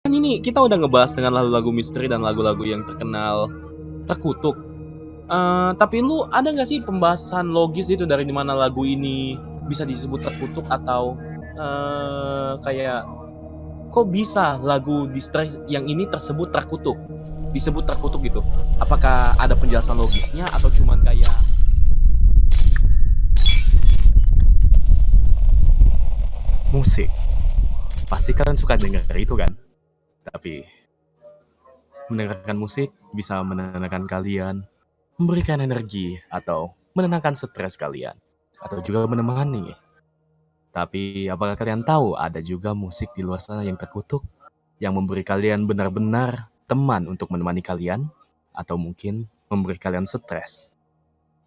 Kan ini kita udah ngebahas dengan lagu-lagu misteri dan lagu-lagu yang terkenal terkutuk. Tapi lu ada nggak sih pembahasan logis itu dari mana lagu ini bisa disebut terkutuk atau kayak kok bisa lagu distress yang ini tersebut terkutuk? Disebut terkutuk gitu. Apakah ada penjelasan logisnya atau cuman kayak musik? Pasti kalian suka denger itu kan? Tapi mendengarkan musik bisa menenangkan kalian, memberikan energi, atau menenangkan stres kalian, atau juga menemani. Tapi apakah kalian tahu ada juga musik di luar sana yang terkutuk, yang memberi kalian benar-benar teman untuk menemani kalian, atau mungkin memberi kalian stres?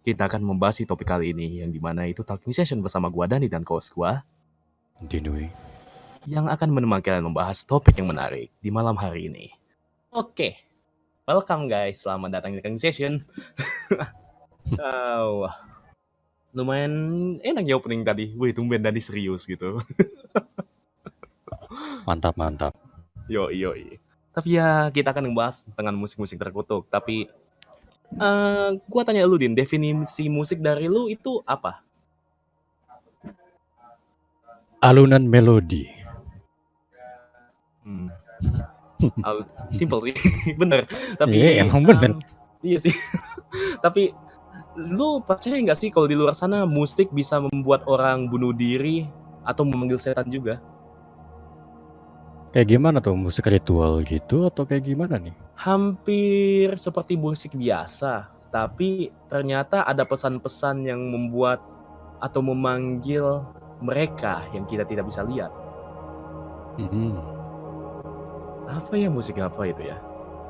Kita akan membahas di topik kali ini, yang dimana itu talking session bersama gua Dani dan host gua, Dinui. yang akan menemani kalian membahas topik yang menarik di malam hari ini. Oke, welcome guys, selamat datang di talking session. Wah, lumayan enak ya opening tadi. Wih, tumben tadi serius gitu. Mantap, mantap. Yoi. Tapi ya, kita akan ngebahas dengan musik-musik terkutuk. Tapi, gua tanya lu, Din, definisi musik dari lu itu apa? Alunan melodi. Simple sih, bener. Tapi, Iya, emang bener. iya sih. Tapi, lu percaya nggak sih kalau di luar sana musik bisa membuat orang bunuh diri atau memanggil setan juga? Kayak gimana tuh? Musik ritual gitu atau kayak gimana nih? Hampir seperti musik biasa, tapi ternyata ada pesan-pesan yang membuat atau memanggil mereka yang kita tidak bisa lihat. Apa ya musik apa itu ya?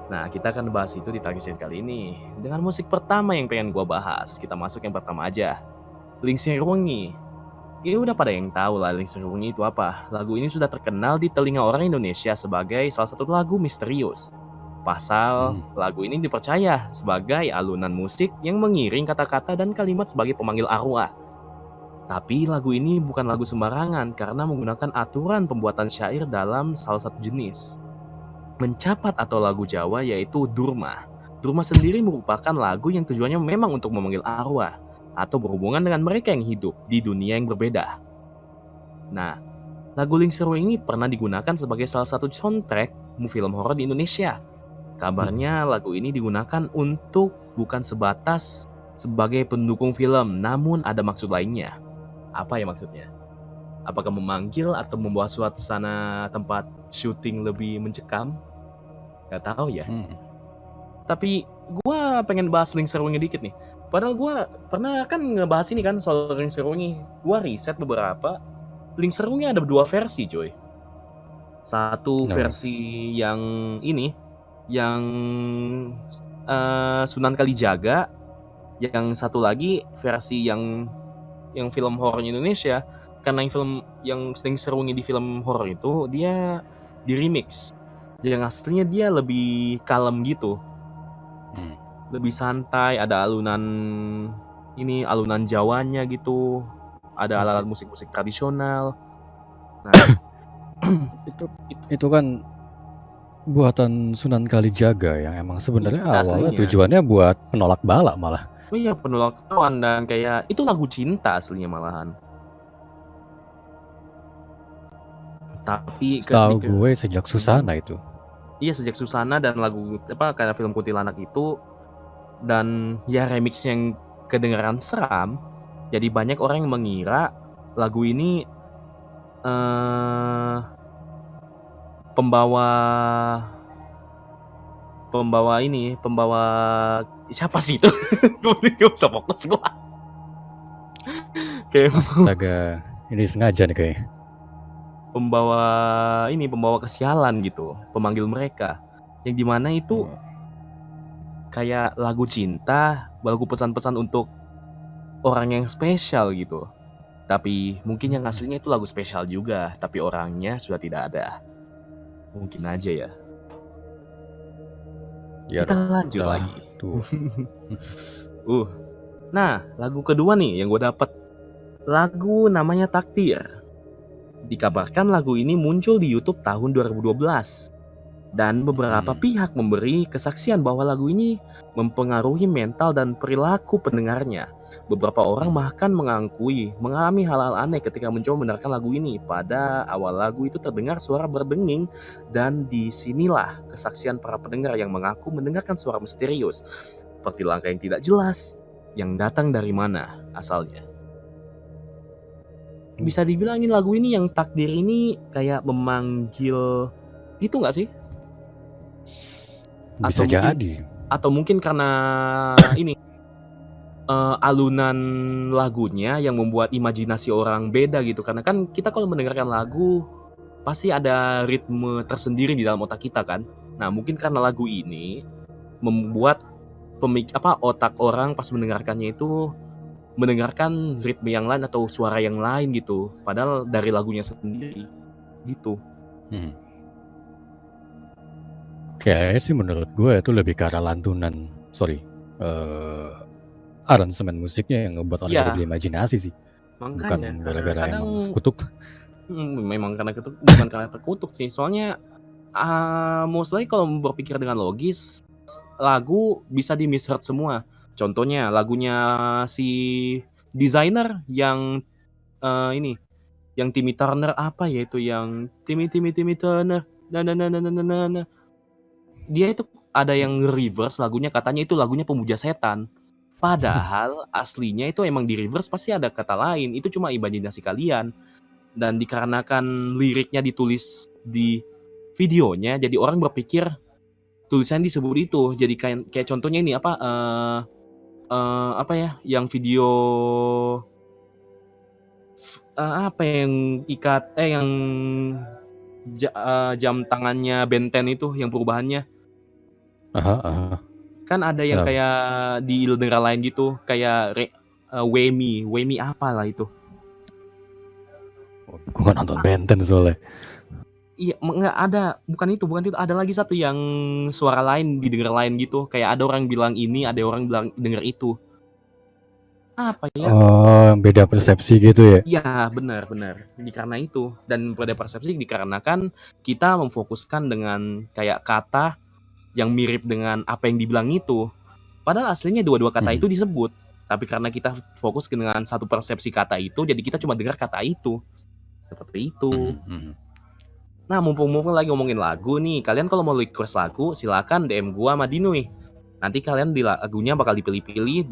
Nah, kita akan bahas itu di Tagisin kali ini. Dengan musik pertama yang pengen gua bahas. Kita masuk yang pertama aja. Lingsir Wengi. Ini udah pada yang tahu lah Lingsir Wengi itu apa. Lagu ini sudah terkenal di telinga orang Indonesia sebagai salah satu lagu misterius. Pasal lagu ini dipercaya sebagai alunan musik yang mengiring kata-kata dan kalimat sebagai pemanggil arwah. Tapi lagu ini bukan lagu sembarangan karena menggunakan aturan pembuatan syair dalam salah satu jenis. Mencapat atau lagu Jawa yaitu Durma. Durma sendiri merupakan lagu yang tujuannya memang untuk memanggil arwah atau berhubungan dengan mereka yang hidup di dunia yang berbeda. Nah, lagu Lingsir ini pernah digunakan sebagai salah satu soundtrack film horor di Indonesia. Kabarnya lagu ini digunakan untuk bukan sebatas sebagai pendukung film, namun ada maksud lainnya. Apa ya maksudnya? Apakah memanggil atau membawa suasana tempat syuting lebih mencekam? Gak tahu ya. Tapi gue pengen bahas Lingsir Wengi dikit nih. Padahal gue pernah kan ngebahas ini kan soal Lingsir Wengi. Gue riset beberapa. Lingsir Wengi ada 2 versi coy. Satu versi yang ini, yang Sunan Kalijaga. Yang satu lagi versi yang film horor Indonesia. Karena yang Lingsir Wengi di film horor itu dia di remix. Yang aslinya dia lebih kalem gitu. Lebih santai, ada alunan Jawanya gitu. Ada alat musik-musik tradisional. Nah, itu kan buatan Sunan Kalijaga yang emang sebenarnya awalnya aslinya tujuannya buat penolak bala malah. Oh iya, penolak kawan dan kayak itu lagu cinta aslinya malahan. Tapi setahu gue sejak Susana itu. Iya, sejak Susana dan lagu karena film Kuntilanak itu dan ya remix yang kedengaran seram. Jadi banyak orang yang mengira lagu ini pembawa siapa sih itu? Gue gak bisa fokus gue. Kayak astaga, ini sengaja nih kayak. Pembawa kesialan gitu, pemanggil mereka. Yang dimana itu kayak lagu cinta, lagu pesan-pesan untuk orang yang spesial gitu. Tapi mungkin yang aslinya itu lagu spesial juga, tapi orangnya sudah tidak ada. Mungkin aja ya. Kita lanjut lagi. Nah, lagu kedua nih yang gue dapet. Lagu namanya Takdir. Dikabarkan lagu ini muncul di YouTube tahun 2012. Dan beberapa pihak memberi kesaksian bahwa lagu ini mempengaruhi mental dan perilaku pendengarnya. Beberapa orang bahkan mengakui mengalami hal-hal aneh ketika mencoba mendengarkan lagu ini. Pada awal lagu itu terdengar suara berdenging, dan disinilah kesaksian para pendengar yang mengaku mendengarkan suara misterius, seperti langkah yang tidak jelas, yang datang dari mana asalnya. Bisa dibilangin lagu ini yang takdir ini kayak memanggil gitu nggak sih? Bisa jadi. Atau mungkin karena ini alunan lagunya yang membuat imajinasi orang beda gitu. Karena kan kita kalau mendengarkan lagu pasti ada ritme tersendiri di dalam otak kita kan. Nah, mungkin karena lagu ini membuat otak orang pas mendengarkannya itu mendengarkan ritme yang lain atau suara yang lain gitu. Padahal dari lagunya sendiri gitu. Kayaknya sih menurut gue itu lebih ke arah aransemen musiknya yang ngebuat orang jadi berimajinasi sih. Bukan Makanya gara-gara kadang emang kutuk. memang karena kutuk, bukan karena terkutuk sih. Soalnya mostly kalau berpikir dengan logis, lagu bisa di-misheard semua. Contohnya lagunya si desainer yang ini, yang Timmy Turner apa ya itu yang Timmy Turner. Nah. Dia itu ada yang reverse lagunya, katanya itu lagunya pemuja setan. Padahal aslinya itu emang di reverse pasti ada kata lain. Itu cuma imajinasi kalian. Dan dikarenakan liriknya ditulis di videonya, jadi orang berpikir tulisan disebut itu. Jadi kayak contohnya ini apa ya, yang video yang jam tangannya Ben 10 itu yang perubahannya. Kan ada yang kayak di negara lain gitu, kayak Wemi apalah itu. Gue gak nonton Ben 10 soalnya. Iya, nggak ada, bukan itu, ada lagi satu yang suara lain didengar lain gitu, kayak ada orang bilang ini, ada orang bilang denger itu. Apa ya? Oh, beda persepsi gitu ya? Iya, benar. Karena itu, dan beda persepsi dikarenakan kita memfokuskan dengan kayak kata yang mirip dengan apa yang dibilang itu. Padahal aslinya dua-dua kata itu disebut. Tapi karena kita fokus dengan satu persepsi kata itu, jadi kita cuma dengar kata itu. Seperti itu. Nah, mumpung lagi ngomongin lagu nih, kalian kalau mau request lagu, silakan DM gua sama Dinoy. Nanti kalian di lagunya bakal dipilih-pilih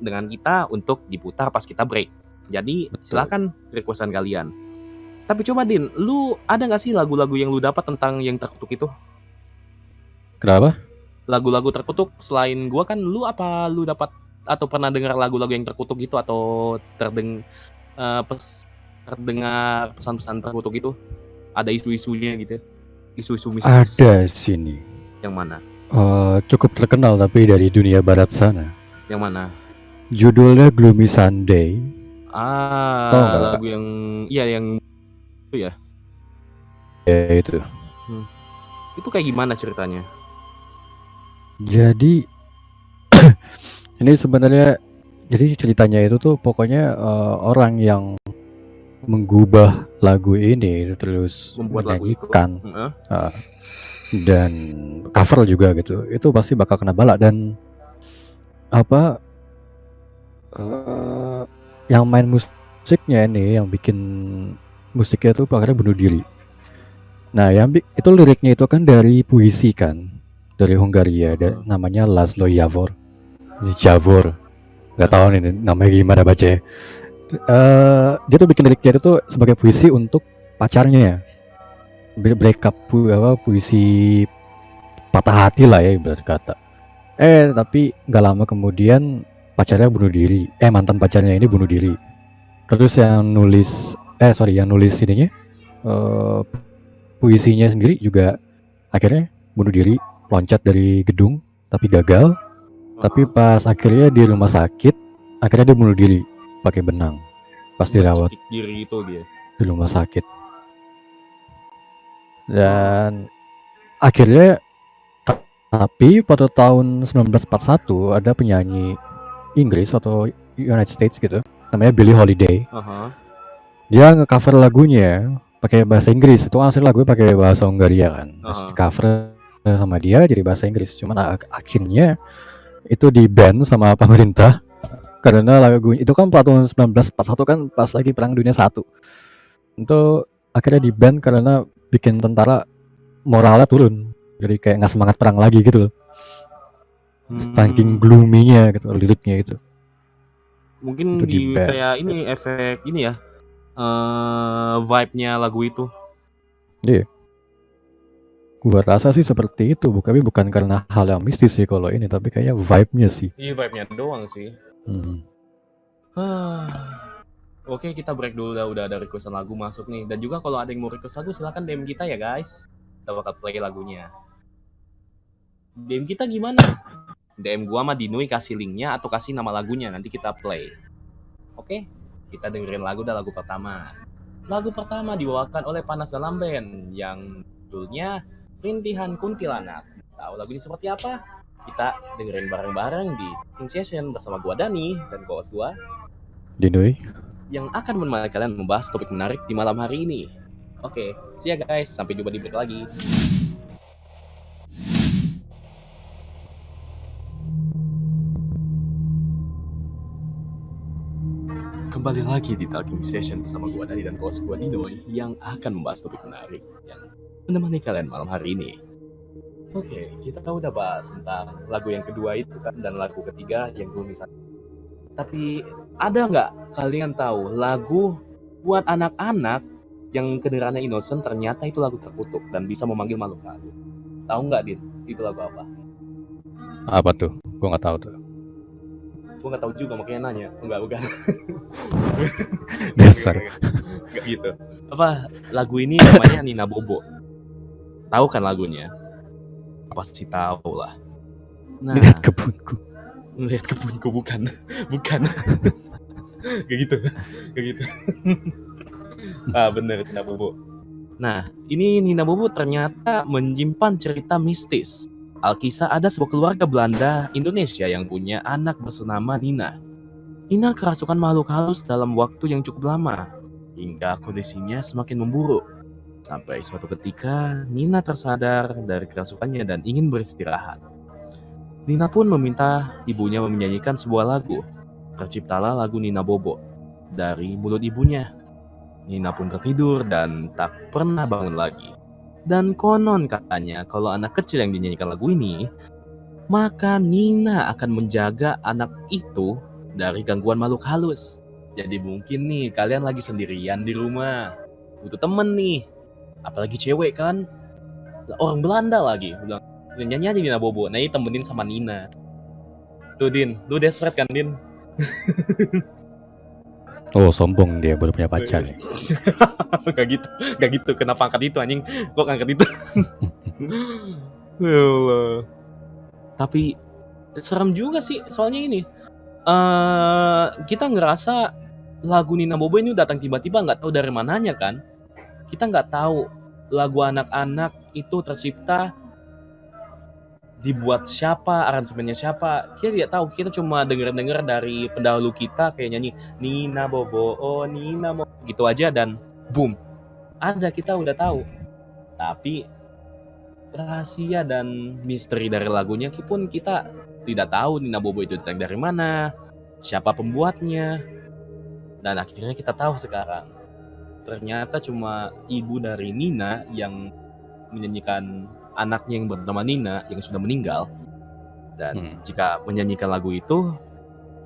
dengan kita untuk diputar pas kita break. Jadi silakan requestan kalian. Tapi coba Din, lu ada nggak sih lagu-lagu yang lu dapat tentang yang terkutuk itu? Kenapa? Lagu-lagu terkutuk selain gua kan, lu dapat atau pernah dengar lagu-lagu yang terkutuk itu atau terdengar pesan-pesan terkutuk itu? Ada isu-isunya gitu, isu-isu mistis. Ada sini. Yang mana? Cukup terkenal tapi dari dunia barat sana. Yang mana? Judulnya Gloomy Sunday. Lagu yang yang itu ya. Ya itu. Itu kayak gimana ceritanya? Jadi ini sebenarnya, jadi ceritanya itu tuh pokoknya orang yang menggubah lagu ini terus menyanyikan dan cover juga gitu, itu pasti bakal kena bala. Dan yang main musiknya ini, yang bikin musiknya tuh akhirnya bunuh diri. Nah, yang itu liriknya itu kan dari puisi kan, dari Hungaria, namanya Laszlo Javor. Nggak tahu nih namanya gimana baca. Dia tuh bikin liriknya itu sebagai puisi untuk pacarnya, breakup, puisi patah hati lah ya ibarat kata. Tapi nggak lama kemudian pacarnya bunuh diri. Mantan pacarnya ini bunuh diri. Terus yang nulis ininya, puisinya sendiri juga akhirnya bunuh diri, loncat dari gedung tapi gagal. Tapi pas akhirnya di rumah sakit, akhirnya dia bunuh diri pakai benang pas dirawat diri itu dia di rumah sakit. Dan akhirnya, tapi pada tahun 1941 ada penyanyi Inggris atau United States gitu, namanya Billie Holiday. Dia nge-cover lagunya pakai bahasa Inggris. Itu asli lagunya pakai bahasa Hungaria kan, terus di cover sama dia jadi bahasa Inggris. Cuman akhirnya itu di-ban sama pemerintah karena lagu itu kan tahun 1941 kan pas lagi Perang Dunia Satu. Itu akhirnya di-ban karena bikin tentara moralnya turun. Jadi kayak nggak semangat perang lagi gitu loh. Saking gloomy-nya gitu liriknya itu. Mungkin Itu di di-ban. kayak ini efek ini ya. Vibe-nya lagu itu. Iya. Gua rasa sih seperti itu, tapi bukan karena hal yang mistis sih kalau ini, tapi kayaknya vibe-nya sih. Iya, vibe-nya doang sih. Oke, kita break dulu, udah ada requestan lagu masuk nih. Dan juga kalau ada yang mau request lagu silahkan DM kita ya guys. Kita bakal play lagunya. DM kita gimana? DM gua sama Dinui kasih linknya atau kasih nama lagunya, nanti kita play. Oke, kita dengerin lagu pertama. Lagu pertama dibawakan oleh Panas Dalam Band yang judulnya Rintihan Kuntilanak. Tahu lagu ini seperti apa? Kita dengerin bareng-bareng di King Session bersama gua Dani dan co-host gua Dinui yang akan menemani kalian membahas topik menarik di malam hari ini. Oke, see ya guys, sampai jumpa di break lagi. Kembali lagi di Talking Session bersama gua Dani dan host gua Dinoy yang akan membahas topik menarik yang menemani kalian malam hari ini. Oke, kita udah bahas tentang lagu yang kedua itu kan dan lagu ketiga yang belum bisa. Tapi ada nggak kalian tahu lagu buat anak-anak yang kedengarannya innocent ternyata itu lagu terkutuk dan bisa memanggil makhluk halus? Tahu nggak, Din? Itu lagu apa? apa tuh? Gua nggak tahu tuh. Gue nggak tahu juga makanya nanya. Enggak, bukan. Dasar. Nggak gitu. Apa lagu ini namanya Nina Bobo? Tahu kan lagunya? Pasti tahu lah. Nah, Lihat kebunku. lihat kebunku bukan. Bukan. Gak gitu. Gak gitu. Bener Nina Bobo. Nah, ini Nina Bobo ternyata menyimpan cerita mistis. Alkisah ada sebuah keluarga Belanda Indonesia yang punya anak bernama Nina. Nina kerasukan makhluk halus dalam waktu yang cukup lama, hingga kondisinya semakin memburuk. Sampai suatu ketika, Nina tersadar dari kerasukannya dan ingin beristirahat. Nina pun meminta ibunya menyanyikan sebuah lagu. Terciptalah lagu Nina Bobo dari mulut ibunya. Nina pun tertidur dan tak pernah bangun lagi. Dan konon katanya kalau anak kecil yang dinyanyikan lagu ini, maka Nina akan menjaga anak itu dari gangguan makhluk halus. Jadi mungkin nih kalian lagi sendirian di rumah, butuh temen nih, apalagi cewek kan, orang Belanda lagi, bilang nyanyi aja Nina Bobo, nah ini temenin sama Nina. Tuh Din, lu desperate kan Din? Oh, sombong dia baru punya pacar. Gak gitu, kenapa angkat itu anjing? Kok angkat itu? Ya Allah. Tapi serem juga sih, soalnya ini kita ngerasa lagu Nina Bobo ini datang tiba-tiba, nggak tahu dari mananya kan. Kita nggak tahu lagu anak-anak itu tercipta dibuat siapa, aransemennya siapa. Kita tidak tahu, kita cuma denger-denger dari pendahulu kita kayak nyanyi Nina Bobo, oh Nina Bobo gitu aja dan boom. Ada, kita udah tahu. Tapi rahasia dan misteri dari lagunya pun kita tidak tahu Nina Bobo itu datang dari mana, siapa pembuatnya. Dan akhirnya kita tahu sekarang. Ternyata cuma ibu dari Nina yang menyanyikan anaknya yang bernama Nina yang sudah meninggal. Dan jika menyanyikan lagu itu,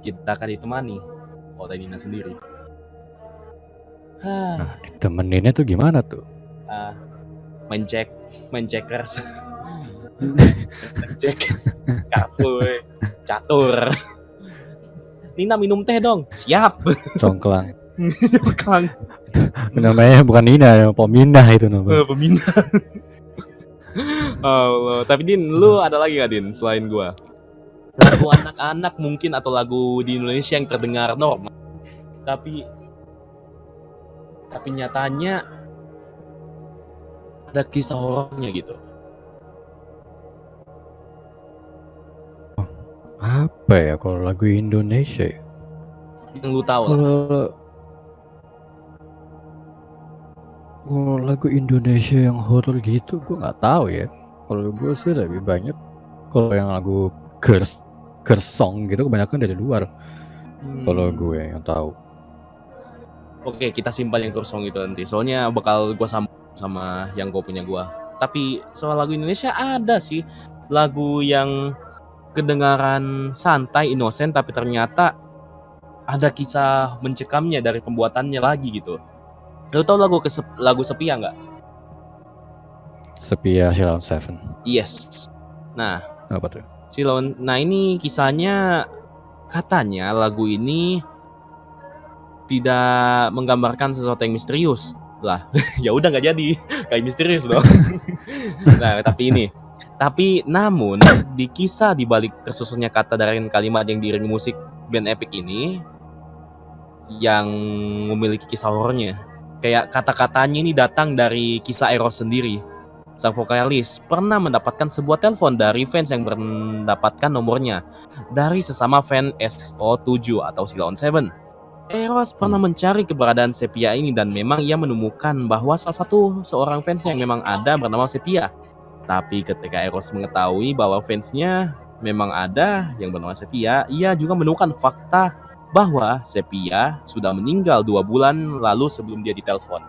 kita akan ditemani oleh Nina sendiri. Nah, ditemeninnya tuh gimana tuh? Main checkers. Cek kartu catur. Nina minum teh dong. Siap. Congklang. Congklang. Namanya bukan Nina, Pemindah itu namanya. Pemindah. Allah. Tapi Din, lu ada lagi gak Din selain gua? Lagu anak-anak mungkin atau lagu di Indonesia yang terdengar normal. Tapi nyatanya ada kisah horornya gitu. Apa ya kalau lagu Indonesia? Yang lu tahu lah. Kalau lagu Indonesia yang horor gitu gue nggak tahu ya. Kalau gue sih lebih banyak kalau yang lagu curse song gitu kebanyakan dari luar. Kalau gue yang tahu. Oke, kita simpan yang Kursong itu nanti. Soalnya bakal gua sama yang gue punya gua. Tapi soal lagu Indonesia ada sih lagu yang kedengaran santai, inosen, tapi ternyata ada kisah mencekamnya dari pembuatannya lagi gitu. Lo tau lagu Sepia nggak? Sepia Sheila on Seven. Yes. Nah, Apa tuh? Nah ini kisahnya katanya lagu ini tidak menggambarkan sesuatu yang misterius lah. Ya udah nggak jadi kayak misterius dong. Nah tapi namun di kisah di balik tersusunnya kata dari kalimat yang diiringi musik band Epic ini yang memiliki kisah horornya, kayak kata-katanya ini datang dari kisah Eros sendiri. Sang vokalis pernah mendapatkan sebuah telepon dari fans yang mendapatkan nomornya dari sesama fan SO7 atau Sheila on Seven. Eros pernah mencari keberadaan Sepia ini dan memang ia menemukan bahwa salah satu seorang fans yang memang ada bernama Sepia. Tapi ketika Eros mengetahui bahwa fansnya memang ada yang bernama Sepia, ia juga menemukan fakta bahwa Sepia sudah meninggal 2 bulan lalu sebelum dia ditelepon.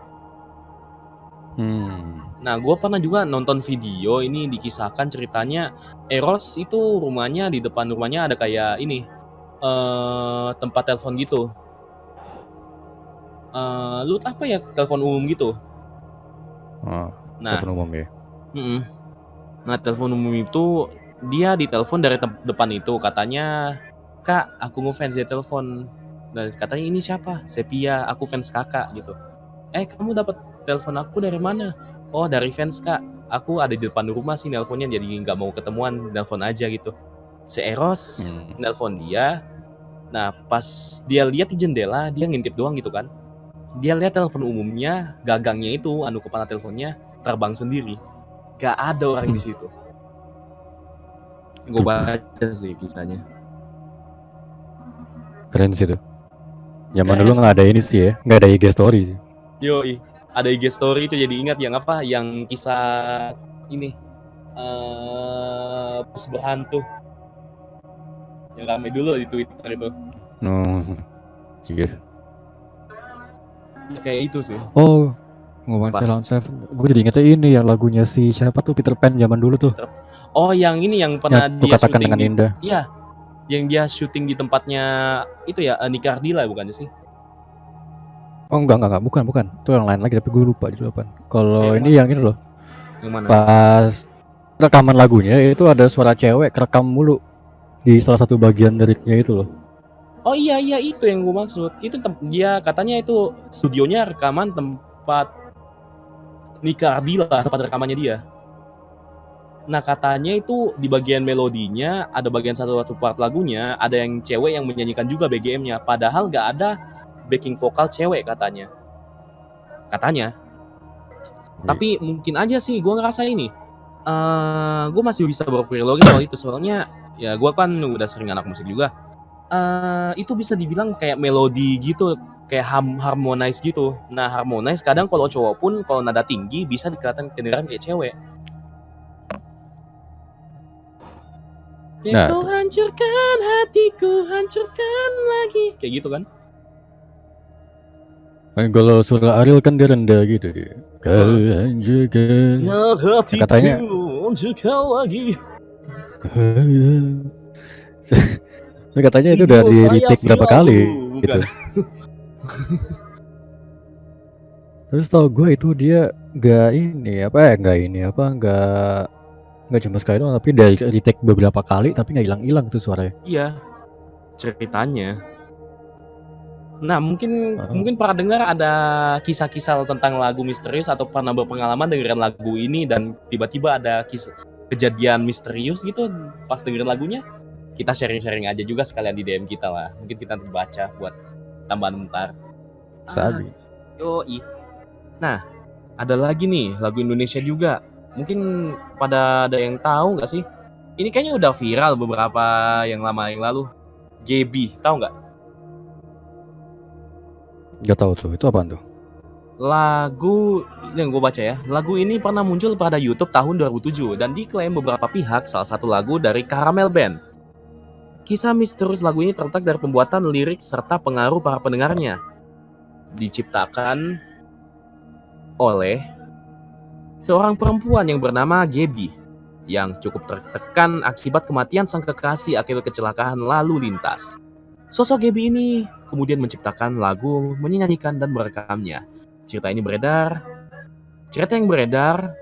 Nah, gue pernah juga nonton video ini dikisahkan ceritanya Eros itu rumahnya di depan rumahnya ada kayak ini tempat telepon gitu. Lu apa ya, telepon umum gitu. Nah, Telepon umum ya. Nah, telepon umum itu dia ditelepon dari depan itu, katanya, "Kak, aku ngefans dia telepon." Nah, katanya, "Ini siapa?" "Sepia, aku fans Kakak," gitu. Kamu dapat telepon aku dari mana?" "Oh, dari fans, Kak. Aku ada di depan rumah sih nelponnya, jadi nggak mau ketemuan, nelpon aja," gitu. Si Eros nelpon dia. Nah, pas dia lihat di jendela, dia ngintip doang gitu kan. Dia lihat telepon umumnya, gagangnya itu, kepala teleponnya terbang sendiri. Gak ada orang di situ. Gue baca sih kisahnya. Keren sih tuh. Zaman dulu nggak ada ini sih ya, nggak ada IG story sih. Yoi, ada IG story itu jadi ingat yang apa? Yang kisah ini bus berhantu yang rame dulu di Twitter itu. Iya. Kayak itu sih. Oh, ngomongin Sheila on Seven, gue jadi ingetnya ini ya lagunya si siapa tuh, Peter Pan zaman dulu tuh. Oh, yang ini yang pernah Ya, dia katakan syuting dengan di indah. Iya, yang dia syuting di tempatnya itu ya, Nicardila bukan sih? Oh enggak, bukan. Itu yang lain lagi tapi gue lupa judul apa. Kalau ini yang ini loh. Yang mana? Pas rekaman lagunya itu ada suara cewek kerekam mulu di salah satu bagian liriknya itu loh. Oh iya itu yang gue maksud. Itu dia katanya itu studionya rekaman tempat Nicardila, tempat rekamannya dia. Nah, katanya itu di bagian melodinya ada bagian satu part lagunya ada yang cewek yang menyanyikan juga BGM-nya, padahal nggak ada backing vokal cewek katanya. Tapi mungkin aja sih gue ngerasa ini. Gue masih bisa berpikir logis soal itu, soalnya ya gue kan udah sering anak musik juga. Itu bisa dibilang kayak melodi gitu, kayak harmonize gitu. Nah, harmonize kadang kalau cowok pun kalau nada tinggi bisa kedengeran kayak cewek. Ya kau hancurkan hatiku, hancurkan lagi. Kayak gitu kan? Kalau suara Ariel kan dia rendah gitu dia. Kau hancurkan hatiku, katanya hancurkan lagi. Katanya itu udah di retake berapa kali gitu. Terus tau gue itu dia nggak cuma sekali doang, tapi dari retake beberapa kali tapi nggak hilang tuh suaranya. Iya, ceritanya. Nah, mungkin para dengar ada kisah-kisah tentang lagu misterius atau pernah berpengalaman dengerin lagu ini dan tiba-tiba ada kejadian misterius gitu pas dengerin lagunya. Kita sharing-sharing aja juga sekalian di DM kita lah. Mungkin kita nanti baca buat tambahan bentar. Sabi. Yoi. Nah, ada lagi nih lagu Indonesia juga. Mungkin pada ada yang tahu nggak sih? Ini kayaknya udah viral beberapa yang lama yang lalu. Gebi, tahu nggak? Gak tahu tuh, itu apaan tuh? Lagu yang gue baca ya, lagu ini pernah muncul pada YouTube tahun 2007 dan diklaim beberapa pihak salah satu lagu dari Caramel Band. Kisah misterius lagu ini terletak dari pembuatan lirik serta pengaruh para pendengarnya. Diciptakan oleh seorang perempuan yang bernama Gaby yang cukup tertekan akibat kematian sang kekasih akibat kecelakaan lalu lintas. Sosok Gaby ini kemudian menciptakan lagu, menyanyikan dan merekamnya. Cerita yang beredar,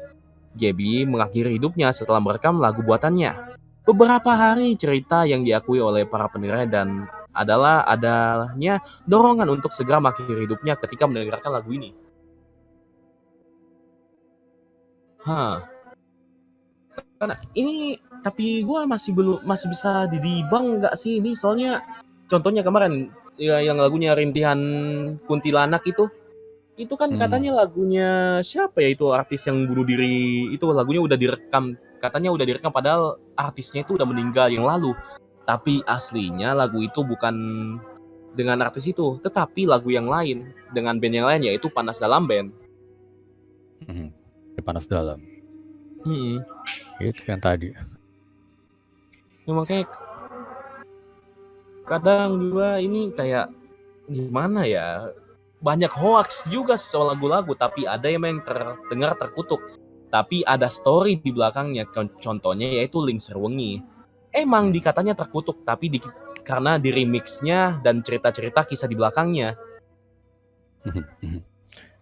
Gaby mengakhiri hidupnya setelah merekam lagu buatannya. Beberapa hari cerita yang diakui oleh para penilai dan adanya dorongan untuk segera mengakhiri hidupnya ketika mendengarkan lagu ini. Karena ini tapi gue masih bisa didibang nggak sih ini, soalnya contohnya kemarin ya, yang lagunya Rintihan Kuntilanak itu kan katanya lagunya siapa ya, itu artis yang bunuh diri, itu lagunya udah direkam, katanya udah direkam padahal artisnya itu udah meninggal yang lalu. Tapi aslinya lagu itu bukan dengan artis itu, tetapi lagu yang lain dengan band yang lain, yaitu Panas Dalam Band. Panas Dalam. Itu yang tadi. Ya, makanya kadang juga ini kayak gimana ya, banyak hoax juga soal lagu-lagu, tapi ada yang terdengar terkutuk, tapi ada story di belakangnya. Contohnya yaitu Lingser Wengi. Emang dikatanya terkutuk, tapi karena di remixnya dan cerita-cerita kisah di belakangnya.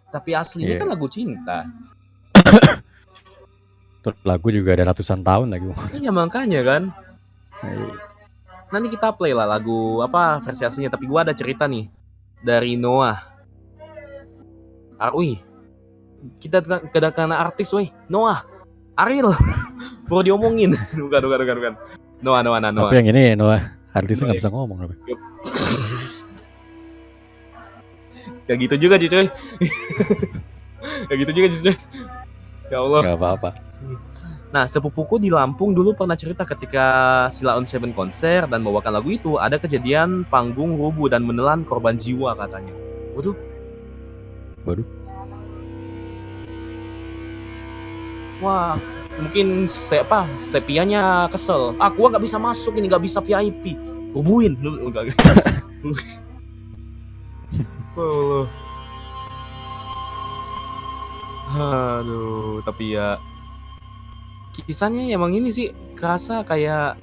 Tapi aslinya kan lagu cinta. Lagu juga ada ratusan tahun lagi. Iya makanya kan. Nanti kita play lah lagu apa versi aslinya, tapi gua ada cerita nih dari Noah. Wih, kita kedatangan artis, weh. Noah, Ariel, perlu diomongin. Bukan. Noah. Tapi yang ini Noah, artisnya nggak bisa ngomong. Gak gitu juga cuy. Ya Allah. Gak apa-apa. Nah, sepupuku di Lampung dulu pernah cerita ketika Sheila on 7 konser dan membawakan lagu itu, ada kejadian panggung rubuh dan menelan korban jiwa katanya. Waduh. Wah, mungkin Sepianya kesel. Gua nggak bisa masuk ini, nggak bisa VIP. Rubuhin dulu enggak. Oh. Aduh, tapi ya kisahnya emang ini sih kerasa kayak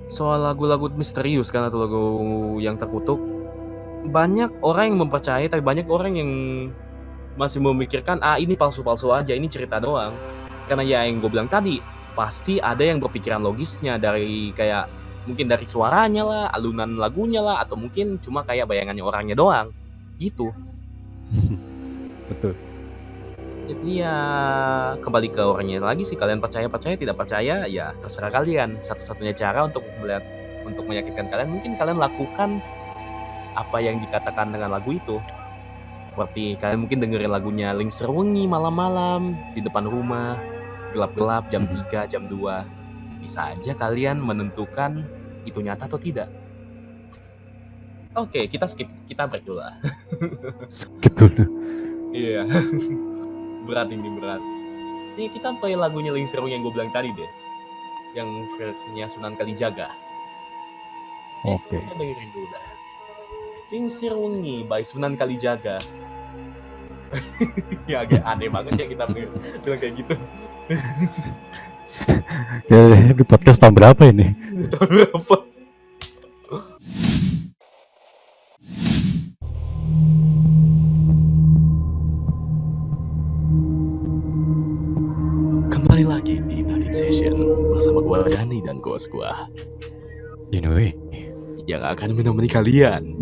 soal lagu-lagu misterius kan, atau lagu yang terkutuk. Banyak orang yang mempercayai, tapi banyak orang yang masih memikirkan ini palsu-palsu aja, ini cerita doang. Karena ya yang gue bilang tadi, pasti ada yang berpikiran logisnya dari kayak mungkin dari suaranya lah, alunan lagunya lah, atau mungkin cuma kayak bayangannya orangnya doang gitu. Betul. Jadi ya kembali ke orangnya lagi sih, kalian percaya tidak percaya ya terserah kalian. Satu-satunya cara untuk meyakinkan kalian, mungkin kalian lakukan apa yang dikatakan dengan lagu itu. Seperti kalian mungkin dengerin lagunya Lingser Wengi malam-malam di depan rumah, gelap-gelap jam 3, jam 2. Bisa aja kalian menentukan itu nyata atau tidak. Oke, kita break dulu lah. Skip dulu. Iya. berat. Ini kita play lagunya Lingser Wengi yang gue bilang tadi deh. Yang versinya Sunan Kalijaga. Oke. Kita dengerin dulu dah. Lingser Wengi by Sunan Kalijaga. Ya agak aneh banget ya kita bilang kayak gitu. Ya, di podcast tahun berapa ini? Tahun berapa? Kembali lagi di Talking Session bersama gua Dani dan host gua Dinoi yang akan menemani kalian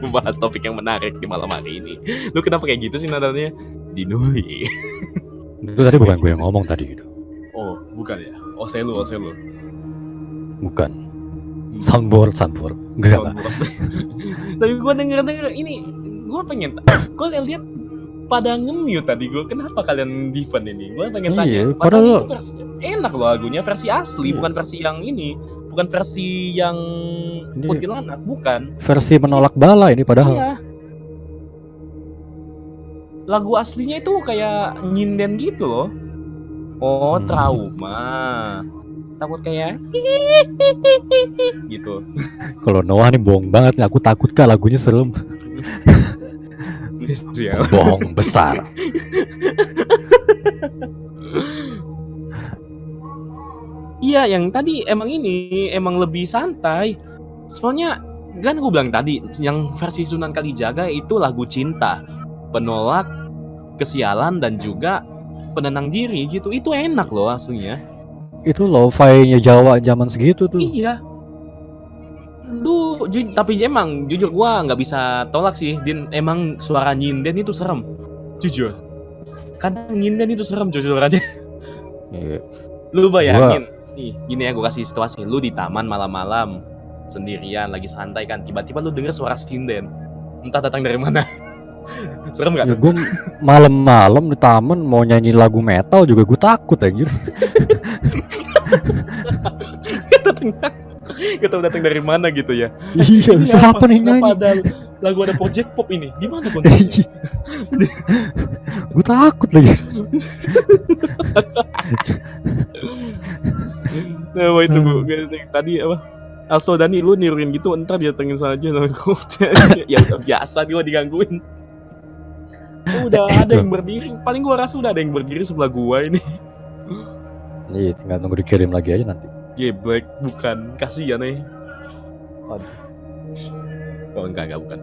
membahas topik yang menarik di malam hari ini. Lu kenapa kayak gitu sih nadanya? Dinoi. Itu tadi bukan gue yang ngomong tadi gitu. Oh, bukan ya? Oselu. Bukan. Soundboard. Enggak lah. Tapi gue denger ini, gue pengen, gue lihat pada nge-mute tadi gue. Kenapa kalian defend ini? Gue pengen tanya. Padahal itu enak loh lagunya, versi asli, bukan versi yang ini, bukan versi yang Ini kuntilanak, bukan. versi menolak bala ini padahal. Iya. Lagu aslinya itu kayak nyinden gitu loh. Oh, trauma. Takut kayak gitu. Kalau Noah nih bohong banget nih, aku takut kak lagunya serem. Sial. Bohong besar. Iya, yang tadi emang lebih santai. Soalnya kan gue bilang tadi, yang versi Sunan Kalijaga itu lagu cinta, penolak kesialan dan juga penenang diri gitu. Itu enak loh aslinya. Itu lo-fi-nya Jawa zaman segitu tuh. Iya. Tapi emang jujur gua nggak bisa tolak sih, Din. Emang suara nyinden itu serem. Jujur. Kadang nyinden itu serem jujur aja. Iya. Lu bayangin, nih, gini ya gue kasih situasi. Lu di taman malam-malam sendirian lagi santai kan, tiba-tiba lu denger suara sinden. Entah datang dari mana. Serem Ya gak? gue malam-malam di taman mau nyanyi lagu metal juga gue takut anjir. Gak tau datang dari mana gitu ya. Iya, Ini siapa nih Kenapa nyanyi? ada lagu ada project pop ini? Gimana konsepnya? Gue takut lagi. Nah, itu gue tadi apa? Also Dani, lu niruin gitu, ntar datengin saja. Ya udah biasa dia digangguin. Udah ada yang berdiri, paling gua rasa udah ada yang berdiri sebelah gua ini. Nih tinggal nunggu dikirim lagi aja nanti. Geblek, bukan, kasihan nih. Oh enggak bukan.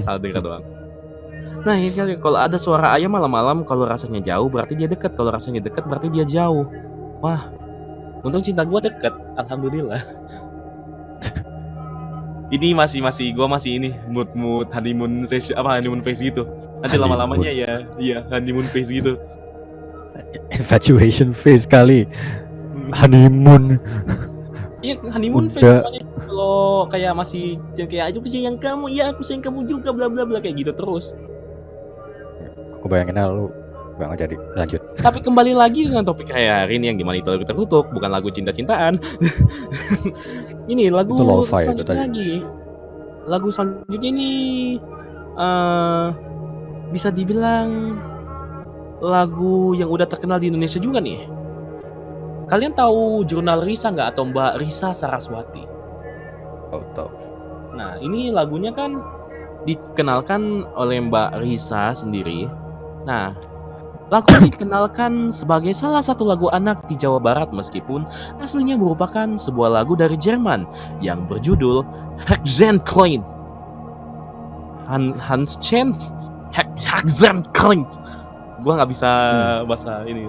Salah dengar doang. Nah ini kali kalau ada suara ayam malam-malam, kalau rasanya jauh berarti dia dekat, kalau rasanya dekat berarti dia jauh. Wah, untung cinta gua dekat, alhamdulillah. Ini masih gua masih ini mood honeymoon session, apa honeymoon phase gitu. Nanti Honeymoon. lama-lamanya ya honeymoon phase gitu. Infatuation phase kali. Honeymoon. Iya, honeymoon phase namanya. Kalau kayak masih kayak aku sayang kamu, ya aku sayang kamu juga, bla bla bla kayak gitu terus. Aku bayanginnya lu gak jadi lanjut. Tapi kembali lagi dengan topik kayak hari ini yang dimana itu lagu tertutup, bukan lagu cinta-cintaan. Ini lagu Itu lo-fi itu selanjutnya tadi. lagi. Lagu selanjutnya ini bisa dibilang lagu yang udah terkenal di Indonesia juga nih. Kalian tahu jurnal Risa nggak, atau Mbak Risa Saraswati? Tahu. Nah, ini lagunya kan dikenalkan oleh Mbak Risa sendiri. Nah, lagu ini dikenalkan sebagai salah satu lagu anak di Jawa Barat meskipun aslinya merupakan sebuah lagu dari Jerman yang berjudul Hexenklein. Hans Chen Hexenklein. Gua nggak bisa bahasa ini.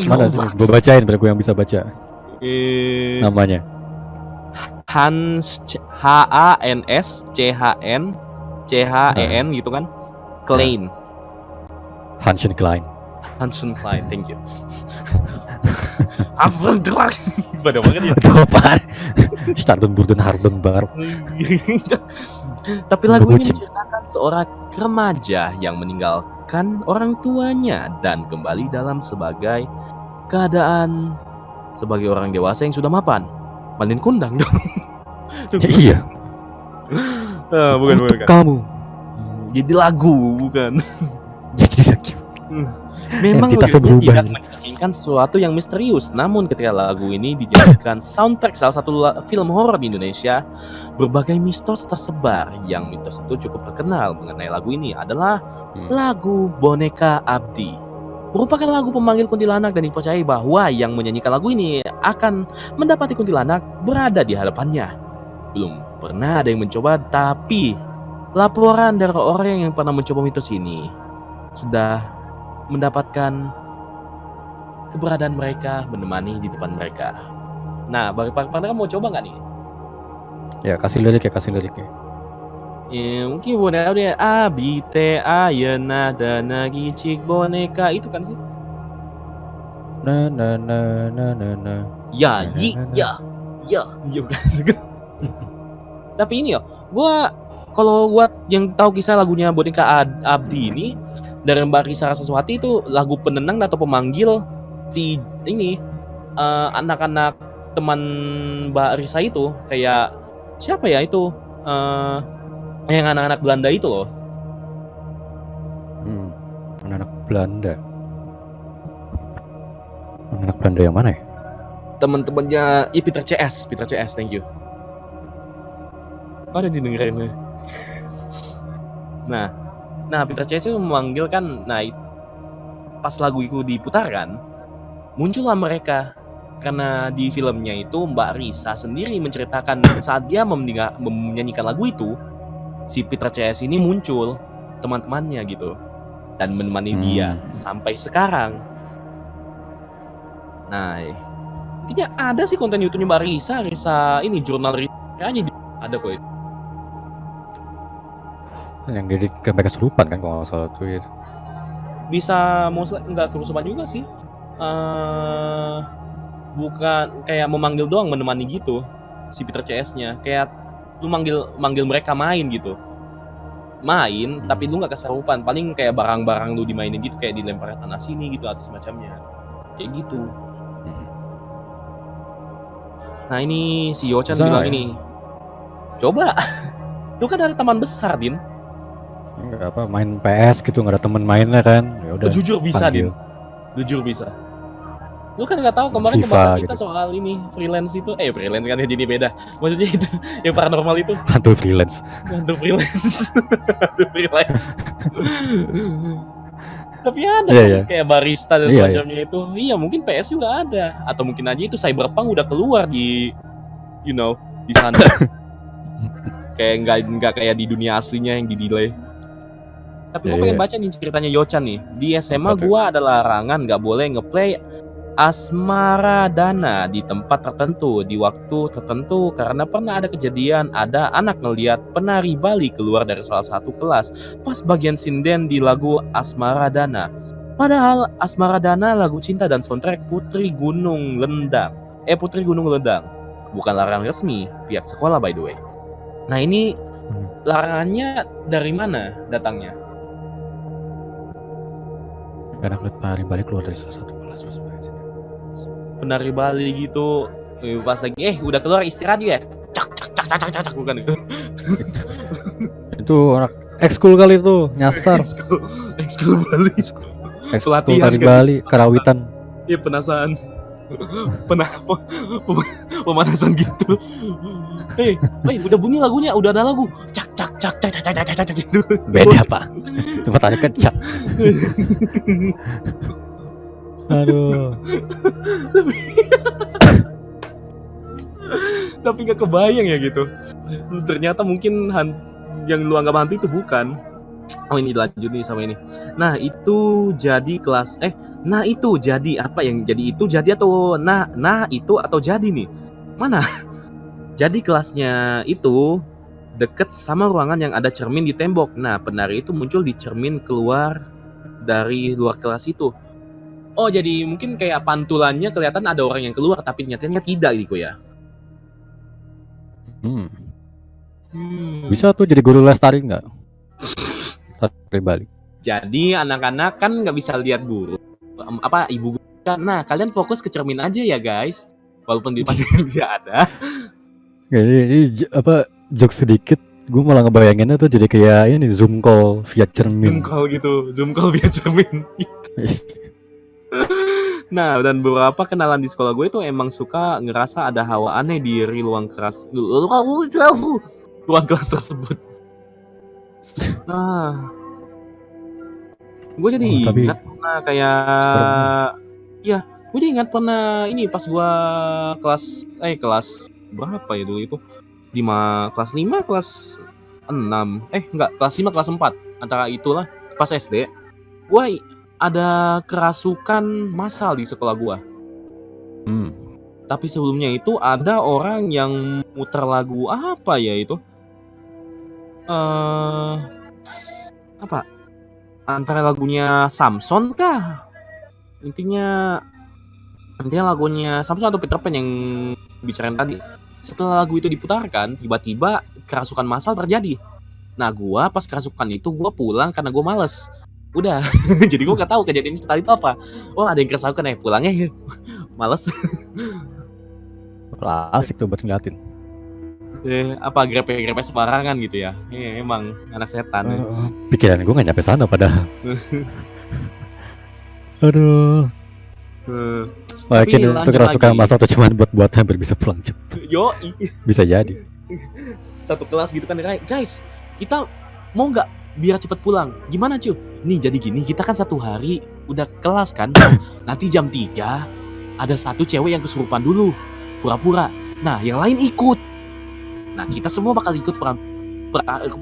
Mana sih? Gue bacain biar gue yang bisa baca. Namanya Hans Hans Chn Chen gitu kan. Klein. Hansen Klein. Hansen Klein, thank you. Hansen Klein. Pada banget ya. Itu apaan? Stardenburgen Hardenbar. Tapi lagu ini menceritakan seorang remaja yang meninggalkan orang tuanya dan kembali dalam sebagai keadaan sebagai orang dewasa yang sudah mapan. Mandiin kundang dong. Ya, iya. Bukan. Kamu. Jadi lagu, bukan. Jadi lagi. Memang entitasnya liriknya berubah. tidak mencerminkan sesuatu yang misterius, namun ketika lagu ini dijadikan soundtrack salah satu film horor di Indonesia, berbagai mitos tersebar. Yang mitos itu cukup terkenal mengenai lagu ini adalah lagu Boneka Abdi. Merupakan lagu pemanggil kuntilanak dan dipercayai bahwa yang menyanyikan lagu ini akan mendapati kuntilanak berada di hadapannya. Belum pernah ada yang mencoba, tapi laporan dari orang yang pernah mencoba mitos ini sudah mendapatkan keberadaan mereka menemani di depan mereka. Nah, bagi partner mau coba nggak nih? Ya kasih liriknya. Ya, mungkin boneka dia abite ayana dana gicik boneka itu kan sih? Na. Ya, kan. Tapi ini ya, kalau gua yang tahu kisah lagunya Boneka Abdi ini dari Mbak Risa Saraswati, itu lagu penenang atau pemanggil si ini anak-anak teman Mbak Risa itu kayak siapa ya itu yang anak-anak Belanda itu loh. Anak Belanda. Anak Belanda yang mana ya? Teman-temannya Peter CS, thank you. Ada didengerin. Nah Peter CS itu memanggil kan, pas lagu itu diputarkan, muncullah mereka. Karena di filmnya itu Mbak Risa sendiri menceritakan saat dia menyanyikan lagu itu, si Peter CS ini muncul teman-temannya gitu dan menemani dia sampai sekarang. Nah, intinya ada sih konten YouTube-nya Mbak Risa ini jurnal aja ada kok itu. Yang jadi kayak kesurupan kan kalau nggak salah tuh ya. Bisa nggak kerusuhan juga sih. Bukan kayak memanggil doang, menemani gitu si Peter CS-nya. Kayak lu manggil mereka main gitu. Tapi lu nggak kesurupan. Paling kayak barang-barang lu dimainin gitu, kayak dilempar tanah sini gitu atau semacamnya. Kayak gitu. Nah ini si Yochan bilang ini, coba, lu kan dari taman besar, Din. Nggak apa, main PS gitu, nggak ada temen mainnya kan? Ya udah. Jujur bisa, panggil. Din. Jujur bisa. Lu kan nggak tahu kemarin pembahasan kita gitu. Soal ini freelance itu, freelance kan jadi beda. Maksudnya itu yang paranormal itu. Hantu freelance. Tapi ada kayak barista dan semacamnya itu. Iya mungkin PS juga ada, atau mungkin aja itu Cyberpunk udah keluar di, di sana. Kayak nggak kayak di dunia aslinya yang di delay. Tapi gue pengen baca nih ceritanya Yochan nih. Di SMA gua ada larangan nggak boleh ngeplay Asmaradana di tempat tertentu di waktu tertentu karena pernah ada kejadian ada anak ngeliat penari Bali keluar dari salah satu kelas pas bagian sinden di lagu Asmaradana. Padahal Asmaradana lagu cinta dan soundtrack Putri Gunung Lendang. Bukan larangan resmi pihak sekolah by the way. Nah ini larangannya dari mana datangnya? Karena ngeliat penari Bali keluar dari salah satu kelas. Penari Bali gitu pas lagi udah keluar istirahat ya, cak bukan itu anak ekskul kali itu nyasar. ekskul Bali, ekskul tari Bali karawitan. Iya penasaran, pemanasan gitu. Udah bunyi lagunya, udah ada lagu cak gitu. Beda pak, cuma tadi kecak. Aduh. Tapi nggak kebayang ya gitu. Ternyata mungkin yang lu anggap hantu itu bukan. Oh ini lanjut nih sama ini. Nah itu jadi kelas. Nah itu jadi apa yang jadi itu jadi atau nah itu atau jadi nih? Mana? Jadi kelasnya itu deket sama ruangan yang ada cermin di tembok. Nah penari itu muncul di cermin keluar dari luar kelas itu. Oh jadi mungkin kayak pantulannya kelihatan ada orang yang keluar tapi nyatanya tidak gitu ya. Bisa tuh jadi guru les tari nggak? Tari Bali. Jadi anak-anak kan nggak bisa lihat guru, ibu guru kan. Nah kalian fokus ke cermin aja ya guys, walaupun di depan tidak ada. Ini joke sedikit, gue malah ngebayanginnya tuh jadi kayak ini Zoom call via cermin. Zoom call via cermin. Nah dan beberapa kenalan di sekolah gue itu emang suka ngerasa ada hawa aneh di ruang kelas tersebut. Nah gue jadi ingat pernah kayak gue jadi ingat pernah ini pas gue kelas berapa ya dulu itu, kelas 5 kelas 6 kelas 5 kelas 4 antara itulah pas SD gue ada kerasukan massal di sekolah gua. Tapi sebelumnya itu ada orang yang muter lagu apa ya itu? Antara lagunya Samson kah? Intinya lagunya Samson atau Peter Pan yang bicarain tadi. Setelah lagu itu diputarkan, tiba-tiba kerasukan massal terjadi. Nah gua pas kerasukan itu gua pulang karena gua males. Udah, jadi gue gak tahu kejadian setelah itu apa. Oh ada yang kerasukan pulangnya Males. Asik tuh buat ngeliatin. Apa grepe-grepe sembarangan gitu ya. Emang anak setan ya. Pikiran gue gak nyampe sana padahal. Aduh. Mungkin itu lanjut kerasukan lagi. masa atau cuma buat hampir bisa pulang cepet. Bisa jadi. Satu kelas gitu kan, guys, kita mau nggak biar cepet pulang? Gimana cuy? Nih jadi gini, kita kan satu hari udah kelas kan. Nanti jam 3 ada satu cewek yang kesurupan dulu, pura-pura. Nah yang lain ikut. Nah kita semua bakal ikut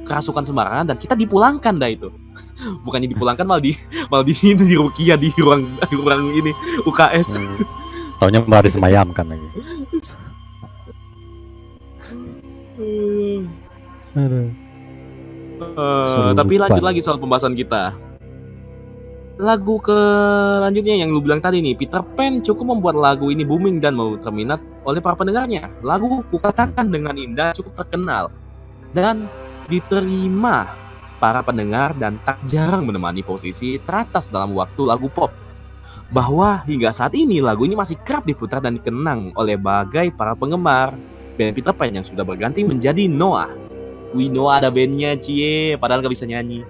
kerasukan sembarangan dan kita dipulangkan dah itu. Bukannya dipulangkan malah di Rukia di ruang ini UKS. Taunya malah disemayamkan lagi. Tapi lanjut lagi soal pembahasan kita. Lagu selanjutnya yang lu bilang tadi nih, Peter Pan cukup membuat lagu ini booming dan mau terminat oleh para pendengarnya. Lagu kukatakan dengan indah cukup terkenal dan diterima para pendengar dan tak jarang menemani posisi teratas dalam waktu lagu pop. Bahwa hingga saat ini lagu ini masih kerap diputar dan dikenang oleh bagai para penggemar band Peter Pan yang sudah berganti menjadi Noah. Wih, Noah ada bandnya cie, padahal gak bisa nyanyi.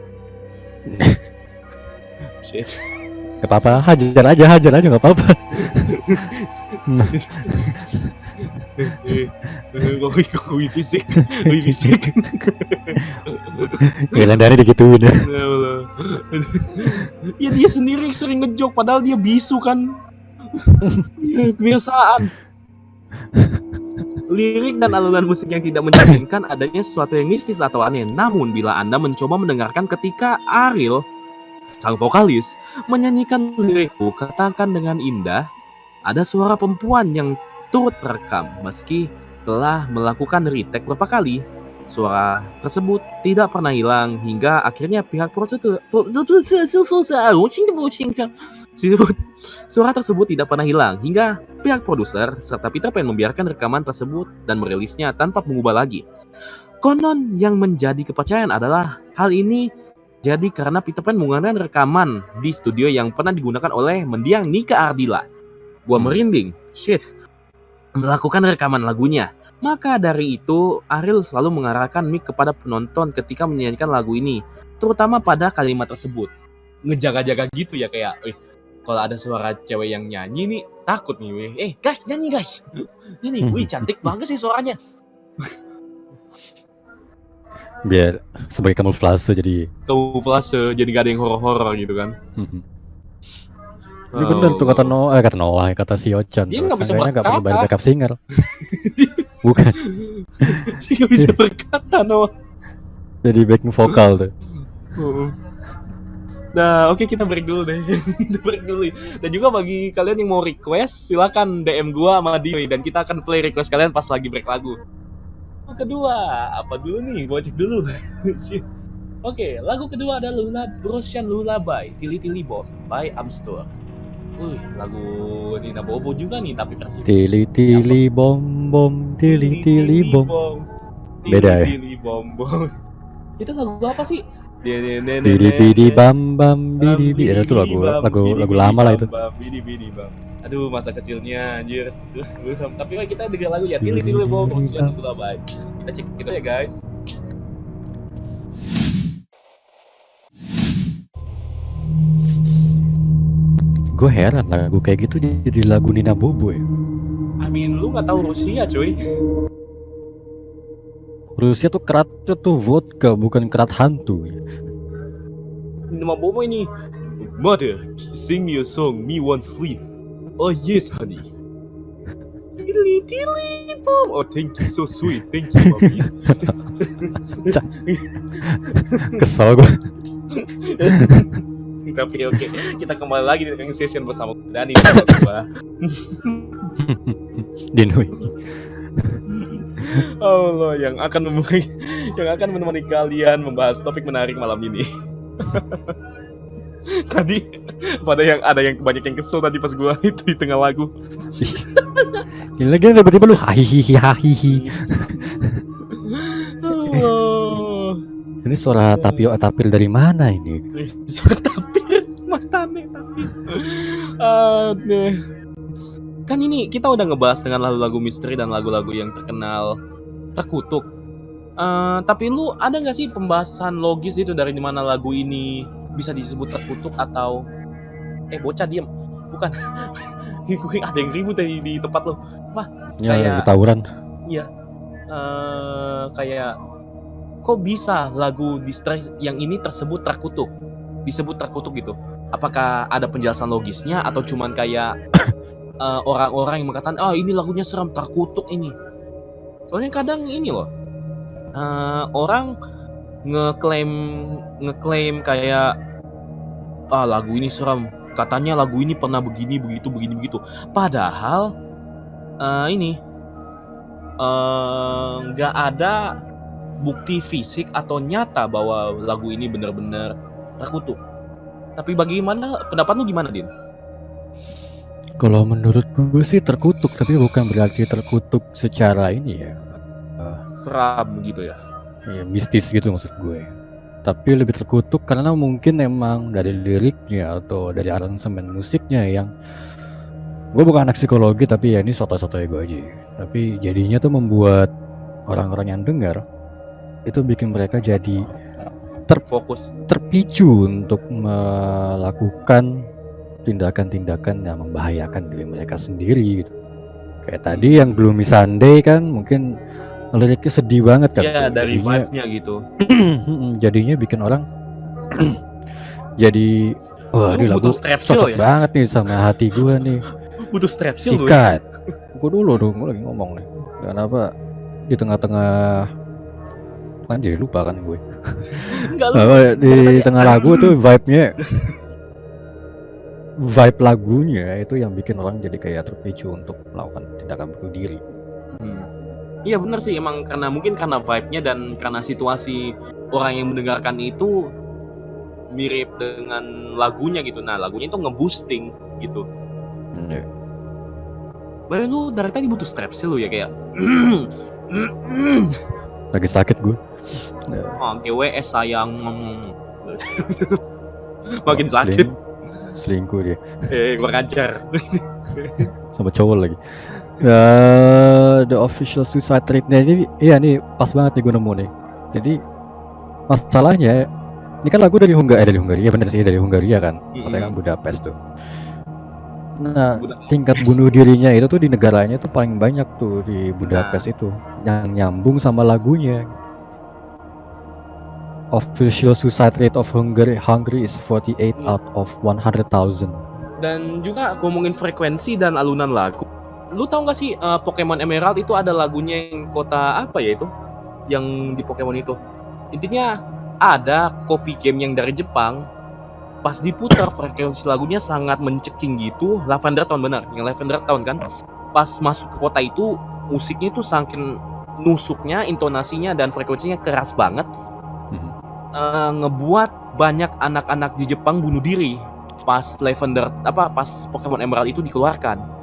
Shit. Gak apa-apa, hajar aja gak apa-apa. Wih fisik. Kalian dari digituin ya. Ya dia sendiri sering ngejok padahal dia bisu kan. Kebiasaan. Lirik dan alunan musik yang tidak mencerminkan adanya sesuatu yang mistis atau aneh. Namun bila Anda mencoba mendengarkan ketika Ariel, sang vokalis, menyanyikan lirikku katakan dengan indah, ada suara perempuan yang turut terekam meski telah melakukan retake beberapa kali. Suara tersebut tidak pernah hilang hingga akhirnya pihak suara tersebut tidak pernah hilang hingga pihak produser serta Peter Pan membiarkan rekaman tersebut dan merilisnya tanpa mengubah lagi. Konon yang menjadi kepercayaan adalah hal ini jadi karena Peter Pan menggunakan rekaman di studio yang pernah digunakan oleh mendiang Nika Ardila. Gua merinding, shit, melakukan rekaman lagunya. Maka dari itu, Ariel selalu mengarahkan mic kepada penonton ketika menyanyikan lagu ini, terutama pada kalimat tersebut. Ngejaga-jaga gitu ya, kayak, kalau ada suara cewek yang nyanyi nih, takut nih, guys, nyanyi guys. Nyanyi, wih cantik banget sih suaranya. Biar sebagai kamuflase jadi gak ada yang horor-horor gitu kan. Ini bener tuh kata Noah, kata si Ochan. Dia nggak bisa berkata. Gak punya backup singer. Bukan. Dia nggak bisa berkata Noah. Jadi backing vokal tuh. Nah, oke, kita break dulu deh. Dan juga bagi kalian yang mau request, silakan DM gua sama Dio dan kita akan play request kalian pas lagi break lagu. Kedua, apa dulu nih? Gua cek dulu. Oke, lagu kedua adalah Russian Lullaby, Tili Tili Bom by Amstor. Lagu Nina Bobo juga nih, tapi versi Tili Tili Bom Bom, Tili Tili Bom. Beda ya? Tili Bom Bom. Itu lagu apa sih? Bidi Bidi Bam Bam Bidi Bidi. Itu lagu lama lah itu. Bidi Bidi Bam. Aduh, masa kecilnya anjir. Tapi kita dengar lagu ya, Tili Tili Bom Russian Lullaby. Kita cek gitu ya guys. Gue heran lagu kayak gitu jadi lagu Nina Bobo ya. Lu gak tahu Rusia cuy. Rusia tuh keratnya tuh vodka, bukan kerat hantu. Nina Bobo ini, Mother, sing me a song, me want sleep. Oh yes honey. Tili Tili Bom. Oh thank you, so sweet, thank you mommy. Kesel gue. Tapi oke, kita kembali lagi di session bersama Dani bersama Dinui. Allah yang akan menemani kalian membahas topik menarik malam ini. Tadi ada yang banyak yang kesel tadi pas gua itu di tengah lagu. Gila tiba-tiba lu hahihi. Ini suara tapir dari mana ini? Suara tapir, matane tapir. Kan ini kita udah ngebahas dengan lagu-lagu misteri dan lagu-lagu yang terkenal terkutuk. Tapi lu ada nggak sih pembahasan logis itu dari mana lagu ini bisa disebut terkutuk atau bocah diem. Bukan. Gue ada yang ribut di tempat lo. Wah, Ya, kayak tawuran. iya. Kayak kok bisa lagu Distress yang ini tersebut terkutuk? Disebut terkutuk gitu. Apakah ada penjelasan logisnya atau cuman kayak orang-orang yang mengatakan, ini lagunya serem, terkutuk ini. Soalnya kadang ini loh, orang ngeklaim kayak lagu ini serem, katanya lagu ini pernah begini begitu. Padahal ini nggak ada bukti fisik atau nyata bahwa lagu ini benar-benar terkutuk. Tapi bagaimana pendapat lu gimana, Din? Kalau menurut gue sih terkutuk, tapi bukan berarti terkutuk secara ini ya. Seram gitu ya. Ya, mistis gitu maksud gue. Tapi lebih terkutuk karena mungkin emang dari liriknya atau dari aransemen musiknya yang gue bukan anak psikologi, tapi ya ini soto-sotonya gue aja. Tapi jadinya tuh membuat orang-orang yang dengar itu bikin mereka jadi Terfokus. terpicu untuk melakukan tindakan-tindakan yang membahayakan diri mereka sendiri gitu. Kayak tadi yang Gloomy Sunday kan mungkin liriknya sedih banget kan. Iya, dari jadinya, vibe-nya gitu. jadinya bikin orang jadi wah ini lagu cocok ya? banget nih sama hati gue nih. Butuh strepsil lu. Sikat. Gue dulu dong, gue lagi ngomong nih. Kenapa di tengah-tengah kan jadi lupa kan gue. Enggak lu. Di tengah lagu tuh vibe lagunya itu yang bikin orang jadi kayak terpicu untuk melakukan tindakan bunuh diri. Iya benar sih, emang mungkin karena vibe-nya dan karena situasi orang yang mendengarkan itu mirip dengan lagunya gitu. Nah lagunya itu nge-boosting gitu. Baru lu dari tadi butuh strepsil lu ya kayak lagi sakit gue. GWS sayang. Makin sakit. Selingkuh dia. Gua ngajar. Sama cowok lagi. The official suicide rate-nya ini, iya nih pas banget nih gue nemu nih. Jadi masalahnya ini kan lagu dari Hungaria, bener sih dari Hungaria kan, katanya kan Budapest tuh. Nah, tingkat bunuh dirinya itu tuh di negaranya tuh paling banyak tuh di Budapest itu, yang nyambung sama lagunya. Official suicide rate of Hungary is 48 out of 100,000. Dan juga ngomongin frekuensi dan alunan lagu. Lu tahu nggak sih Pokemon Emerald itu ada lagunya yang kota apa ya itu? Yang di Pokemon itu. Intinya ada copy game yang dari Jepang. Pas diputar frekuensi lagunya sangat menceking gitu. Lavender Town benar, yang Lavender Town kan. Pas masuk ke kota itu musiknya itu saking nusuknya, intonasinya dan frekuensinya keras banget. Ngebuat banyak anak-anak di Jepang bunuh diri pas pas Pokemon Emerald itu dikeluarkan.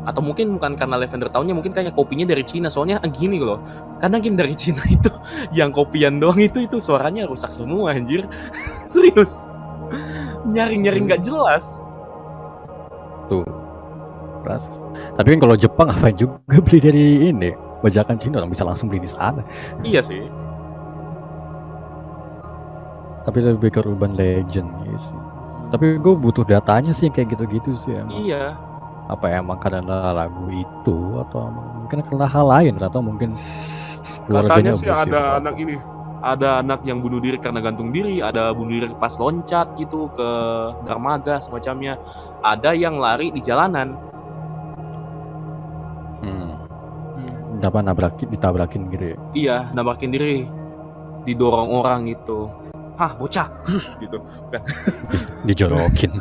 Atau mungkin bukan karena Lavender Town-nya, mungkin kayak kopinya dari Cina. Soalnya gini loh, karena game dari Cina itu yang kopian doang itu suaranya rusak semua anjir. Serius. Nyaring gak jelas. Tuh. Keras. Tapi kan kalau Jepang apa juga beli dari ini, bajakan Cina, orang bisa langsung beli di sana. Iya sih. Tapi lebih ke urban legend gitu sih. Tapi gue butuh datanya sih kayak gitu-gitu sih emang. Iya. Apa emang karena lagu itu atau mungkin karena hal lain atau mungkin katanya sih ada anak ini, ada anak yang bunuh diri karena gantung diri, ada bunuh diri pas loncat gitu ke dermaga semacamnya, ada yang lari di jalanan. Ditabrakin gitu ya? Iya, nabrakin diri, didorong orang gitu. Hah, bocah, gitu kan? Dijorokin.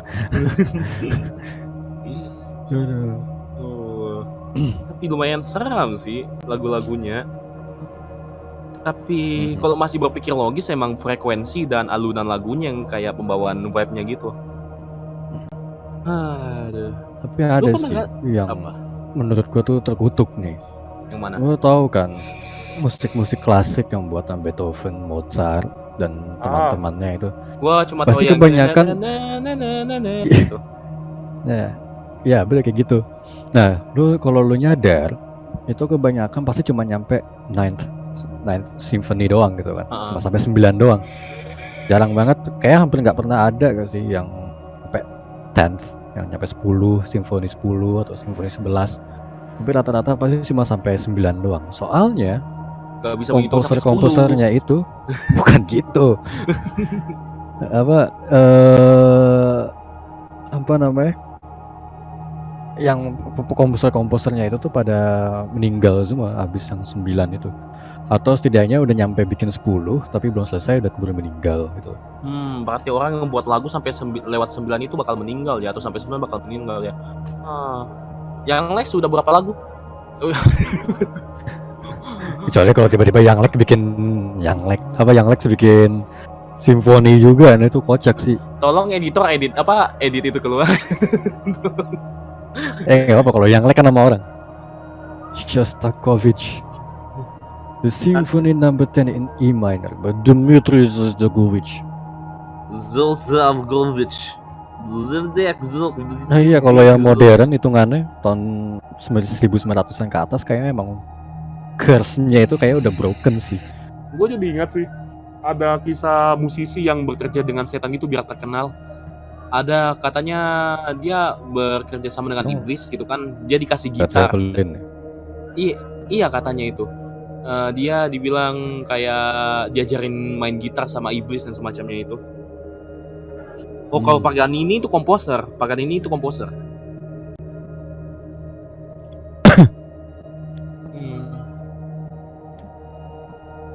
Tapi lumayan seram sih lagu-lagunya. Tapi kalau masih berpikir logis, emang frekuensi dan alunan lagunya yang kayak pembawaan vibe-nya gitu. Aduh. Tapi ada sih yang menurut gua tuh terkutuk nih. Yang mana? Lu tahu kan musik-musik klasik yang buatan Beethoven, Mozart dan teman-temannya itu. Gua cuma pasti tahu yang kebanyakan gitu. Nah, ya bener kayak gitu. Nah, kalau lu nyadar, itu kebanyakan pasti cuma nyampe ninth symphony doang gitu kan. Cuma sampai 9 doang. Jarang banget, kayak hampir nggak pernah ada gak sih yang sampai 10th, yang nyampe 10, simfoni 10 atau simfoni 11. Tapi rata-rata pasti cuma sampai 9 doang. Soalnya Gak bisa menghitung sampai 10. komposernya itu bukan gitu. Apa namanya? Yang komposernya itu tuh pada meninggal semua habis yang 9 itu. Atau setidaknya udah nyampe bikin 10 tapi belum selesai udah keburu meninggal gitu. Berarti orang yang membuat lagu sampai lewat 9 itu bakal meninggal ya, atau sampai 9 bakal meninggal ya. Yang Lex sudah berapa lagu? Kecuali kalau tiba-tiba yang Lex bikin simfoni juga, nah itu kocak sih. Tolong editor edit itu keluar. Nggak apa kalau yang Lex kan nama orang. Shostakovich. The Symphony Number 10 in E minor by Dmitri Shostakovich. Nah iya, kalau yang modern hitungannya tahun 1900-an ke atas kayaknya emang curse-nya itu kayak udah broken sih. Gue jadi ingat sih, ada kisah musisi yang bekerja dengan setan itu biar terkenal. Ada katanya dia bekerja sama dengan iblis gitu kan, dia dikasih gitar. Iya katanya itu. Dia dibilang kayak diajarin main gitar sama iblis dan semacamnya itu. Oh, kalau Paganini itu komposer.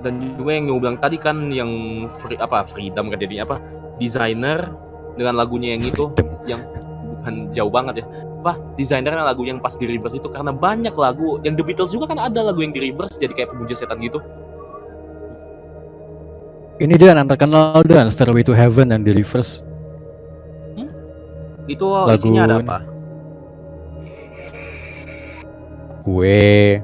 Dan juga yang gue bilang tadi kan yang Freedom kan jadinya apa? Designer dengan lagunya yang itu yang bukan jauh banget ya. Desainernya lagu yang pas di reverse itu karena banyak lagu yang The Beatles juga kan ada lagu yang di reverse jadi kayak pemuja setan gitu. Ini dia yang terkenal dengan Stairway to Heaven yang di reverse. Itu lagu isinya ada apa? Gue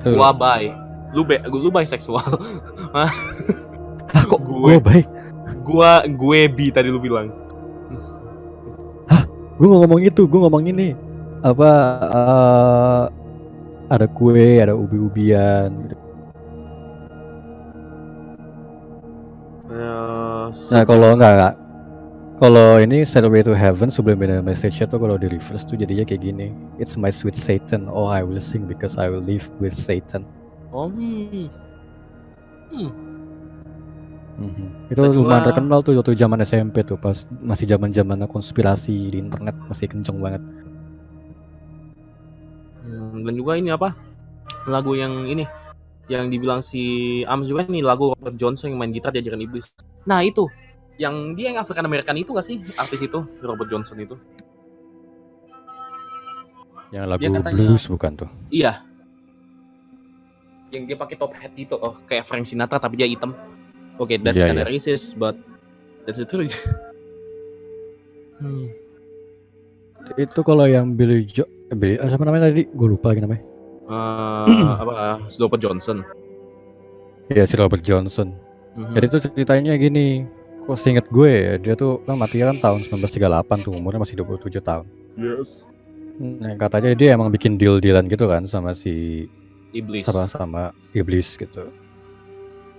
Gua bi. Lu bisexual. Kok gue bi? Gue bi tadi lu bilang. Gue ngomong itu, gue ngomong ini. Apa ada kue, ada ubi-ubian gitu. Nah, kalau ini Stairway to Heaven subliminal message-nya tuh kalau di reverse tuh jadinya kayak gini. It's my sweet Satan, oh I will sing because I will live with Satan. Itu lumayan terkenal tuh waktu zaman SMP tuh, pas masih zaman konspirasi di internet masih kenceng banget. Dan juga ini apa? Lagu yang ini yang dibilang si Ams juga ini lagu Robert Johnson yang main gitar diajarin iblis. Nah itu yang dia yang African American itu gak sih artis itu Robert Johnson itu? Yang lagu katanya, blues bukan tuh? Iya. Yang dia pakai top hat itu, kayak Frank Sinatra tapi dia hitam. Okay, that's kinda racist, but that's the truth. Itu kalau yang siapa namanya tadi? Gue lupa lagi namanya. Robert Johnson. Iya, si Robert Johnson. Jadi itu ceritanya gini. Kok seinget gue ya, dia tuh kan mati kan tahun 1938 tuh, umurnya masih 27 tahun. Yes. Nah, katanya dia emang bikin deal-dealan gitu kan sama si iblis. Sama iblis gitu.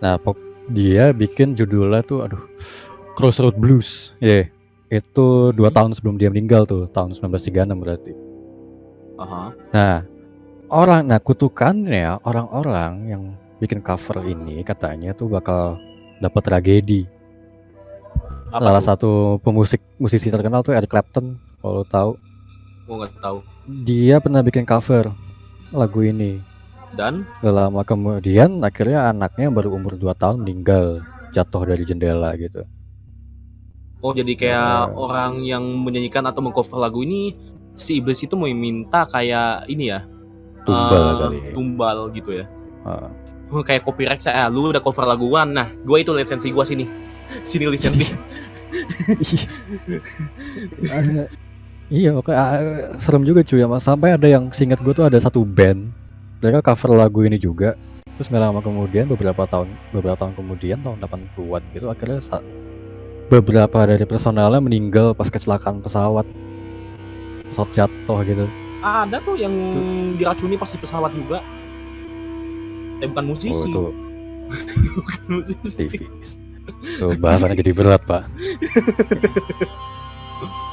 Nah, dia bikin judulnya tuh Crossroad Blues. Itu 2 tahun sebelum dia meninggal tuh, tahun 1936 berarti. Nah, kutukannya orang-orang yang bikin cover ini katanya tuh bakal dapat tragedi. Salah satu musisi terkenal tuh Eric Clapton, kalau tahu. Gue nggak tahu. Dia pernah bikin cover lagu ini. Dan gak lama kemudian akhirnya anaknya baru umur 2 tahun meninggal jatuh dari jendela gitu. Oh, jadi kayak orang yang menyanyikan atau mengcover lagu ini si iblis itu mau minta kayak ini ya, tumbal gitu ya. Kayak copyright saya, lu udah cover laguan, nah gue itu lisensi gue sini lisensi. Iya, serem juga cuy, sampai ada yang seingat gue tuh ada satu band mereka cover lagu ini juga, terus nggak lama kemudian beberapa tahun kemudian tahun 80-an gitu akhirnya beberapa dari personalnya meninggal pas kecelakaan pesawat jatuh gitu. Ada tuh yang Itu diracuni pas di pesawat juga. Bukan musisi. itu Bukan musisi. aktivis. Tuh bahasannya jadi berat, Pak.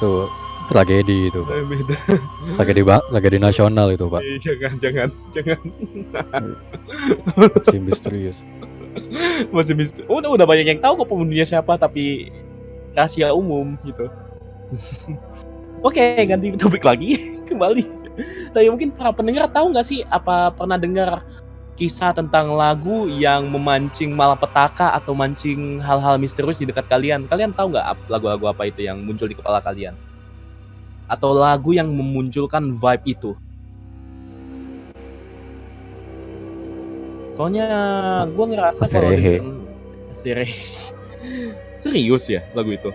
Tuh tragedi itu, Pak. Beda. Tragedi nasional itu, Pak. Jangan. Masih misterius. Masih misteri. Udah banyak yang tahu kok pembunuhnya siapa, tapi rahasia umum gitu. Oke, ganti topik lagi. Kembali. Tapi mungkin para pendengar tahu nggak sih, apa pernah dengar kisah tentang lagu yang memancing malapetaka atau mancing hal-hal misterius di dekat kalian? Kalian tahu nggak lagu-lagu apa itu yang muncul di kepala kalian? Atau lagu yang memunculkan vibe itu? Soalnya gue ngerasa kalau Aserehe. serius ya lagu itu.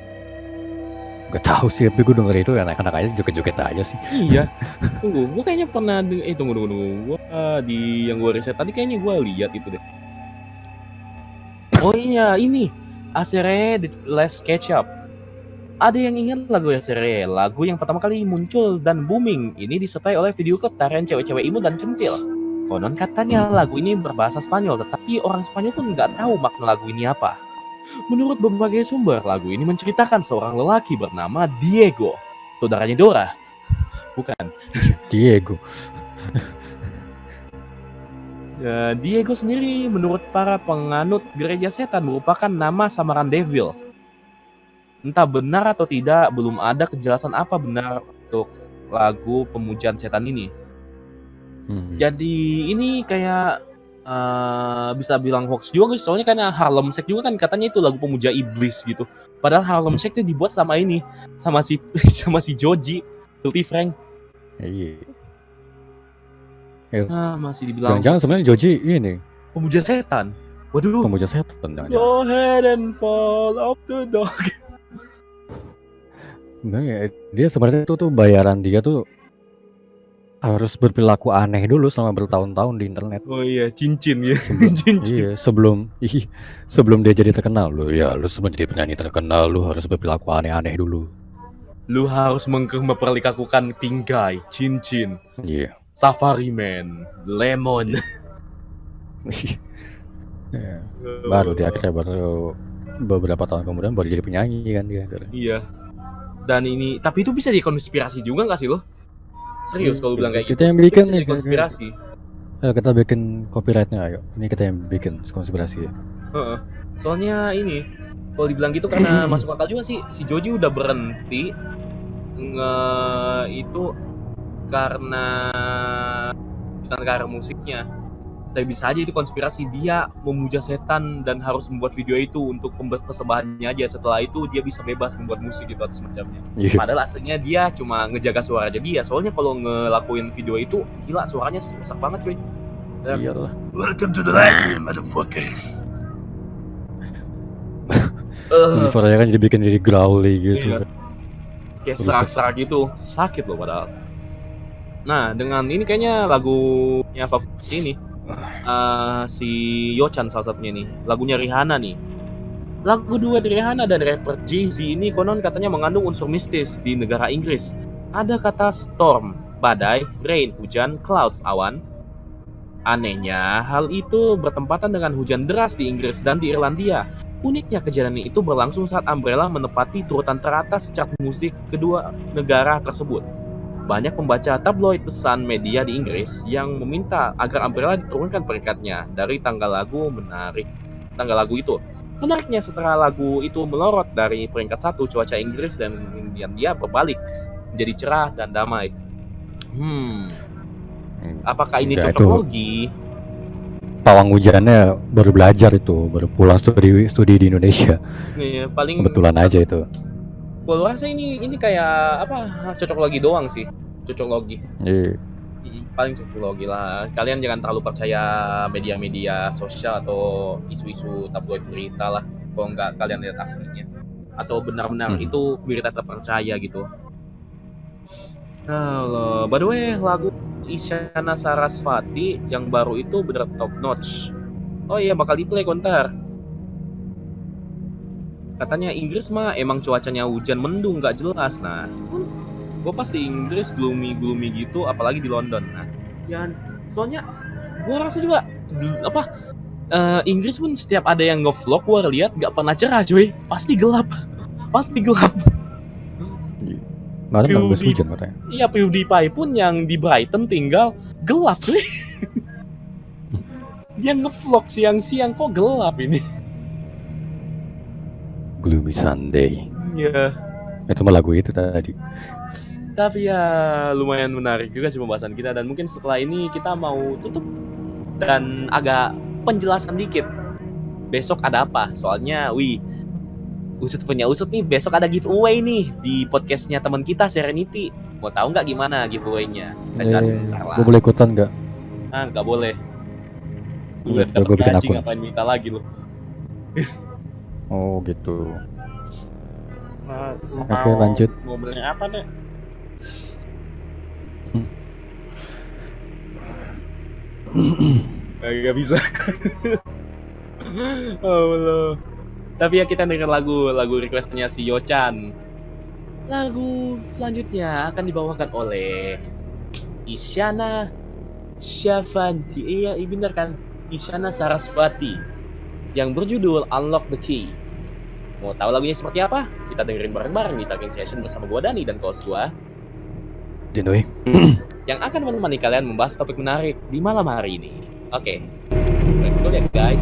Gak tahu sih, tapi gue denger itu anak-anak aja joget-joget aja sih. Iya. Tunggu, gue kayaknya pernah tunggu. Gue di yang gue riset tadi kayaknya gue lihat itu deh. Oh iya, ini Aserehe The Last Ketchup. Ada yang ingat lagu Aserehe? Lagu yang pertama kali muncul dan booming. Ini disertai oleh video klip tarian cewek-cewek imut dan centil. Konon katanya lagu ini berbahasa Spanyol, tetapi orang Spanyol pun nggak tahu makna lagu ini apa. Menurut berbagai sumber, lagu ini menceritakan seorang lelaki bernama Diego. Saudaranya Dora. Bukan. Diego. Diego sendiri menurut para penganut gereja setan merupakan nama samaran devil. Entah benar atau tidak, belum ada kejelasan apa benar untuk lagu pemujaan setan ini. Jadi ini kayak bisa bilang hoax juga guys, soalnya karena Harlem Shake juga kan katanya itu lagu pemuja iblis gitu. Padahal Harlem Shake itu dibuat selama ini sama si Joji, Filthy Frank. Iya. Masih dibilang Jangan-jangan sebenarnya Joji ini pemuja setan. Waduh. pemuja setan jangan. Go ahead and fall off the dog. Nah, dia sebenarnya tuh bayaran dia tuh harus berperilaku aneh dulu selama bertahun-tahun di internet. Oh iya, cincin ya. Iya, sebelum dia jadi terkenal lu. Ya, lu sebelum jadi penyanyi terkenal lu harus berperilaku aneh-aneh dulu. Lu harus memperlakukan pinggai, cincin. Iya. Safari Man, Lemon. Yeah. Baru dia akhirnya baru beberapa tahun kemudian baru jadi penyanyi kan dia. Iya. Dan ini, tapi itu bisa dikonspirasi juga nggak sih lo? Serius kalau bilang kayak kita gitu. Yang bikin bisa dikonspirasi. Ayo kita bikin copyrightnya ayo. Ini kita yang bikin konspirasi ya. Soalnya ini, kalau dibilang gitu karena masuk akal juga sih. Si Joji udah berhenti itu karena bukan karena musiknya. Tapi bisa aja itu konspirasi, dia memuja setan dan harus membuat video itu untuk persembahannya aja. Setelah itu dia bisa bebas membuat musik gitu atau semacamnya. Padahal aslinya dia cuma ngejaga suaranya dia. Soalnya kalau ngelakuin video itu gila, suaranya rusak banget cuy. Iyalah. Welcome to the life, motherfucker. Suaranya kan dibikin jadi growly gitu. Iya. Kayak serak-serak gitu, sakit loh padahal. Nah, dengan ini kayaknya lagunya favorit ini si Yochan salah satunya nih, lagunya Rihanna nih. Lagu duet Rihanna dan rapper Jay-Z ini konon katanya mengandung unsur mistis di negara Inggris. Ada kata storm, badai, rain, hujan, clouds, awan. Anehnya, hal itu bertempatan dengan hujan deras di Inggris dan di Irlandia. Uniknya kejadian itu berlangsung saat Umbrella menepati turutan teratas chart musik kedua negara tersebut. Banyak pembaca tabloid The Sun media di Inggris yang meminta agar Umbrella diturunkan peringkatnya dari tanggal lagu itu. Menariknya setelah lagu itu melorot dari peringkat 1, cuaca Inggris dan Irlandia berbalik menjadi cerah dan damai. Apakah ini cocok logi? Pawang hujannya baru belajar itu, baru pulang studi di Indonesia. Iya, paling kebetulan aja itu. Kalau rasa ini kayak apa? Cocok logi doang sih. Cocok logi. Iya. Paling cocok logi lah. Kalian jangan terlalu percaya media-media sosial atau isu-isu tabloid berita lah. Kalau nggak kalian lihat aslinya. Atau benar-benar itu berita terpercaya gitu. Halo, by the way, lagu Isyana Sarasvati yang baru itu bener top notch. Oh iya, bakal di play kontar. Katanya Inggris mah emang cuacanya hujan mendung nggak jelas. Nah, gue pas di Inggris gloomy gitu, apalagi di London. Nah, ya soalnya gue rasa juga Inggris pun setiap ada yang nge-vlog gue lihat nggak pernah cerah cuy, pasti gelap. Pasti gelap. Malam habis hujan katanya. Iya, PewDiePie pun yang di Brighton tinggal gelap cuy. Dia nge-vlog siang-siang kok gelap ini. Gloomy Sunday. Iya. Itu mah lagu itu tadi. Tapi ya lumayan menarik juga sih pembahasan kita, dan mungkin setelah ini kita mau tutup dan agak penjelasan dikit. Besok ada apa? Soalnya Usut punya Usut nih, besok ada giveaway nih di podcastnya teman kita Serenity. Mau tahu nggak gimana giveaway-nya? Kita jelasin bentar lah. Gue boleh ikutan nggak? Ah, nggak boleh. Lu Nggak, dapet gue bikin gaji, akun. ngapain minta lagi lu? Oh gitu. Lu Oke, lanjut. Mau beli apa deh? Gak bisa. Oh Allah. Tapi ya kita denger lagu requestnya si Yochan. Lagu selanjutnya akan dibawakan oleh Isyana Syafanti. Iya, benar kan? Isyana Sarasvati yang berjudul Unlock the Key. Mau tahu lagunya seperti apa? Kita dengerin bareng-bareng di Talking Session bersama gua Dani dan host gua Dinoy. yang akan menemani kalian membahas topik menarik di malam hari ini. Oke. Let's go ya guys.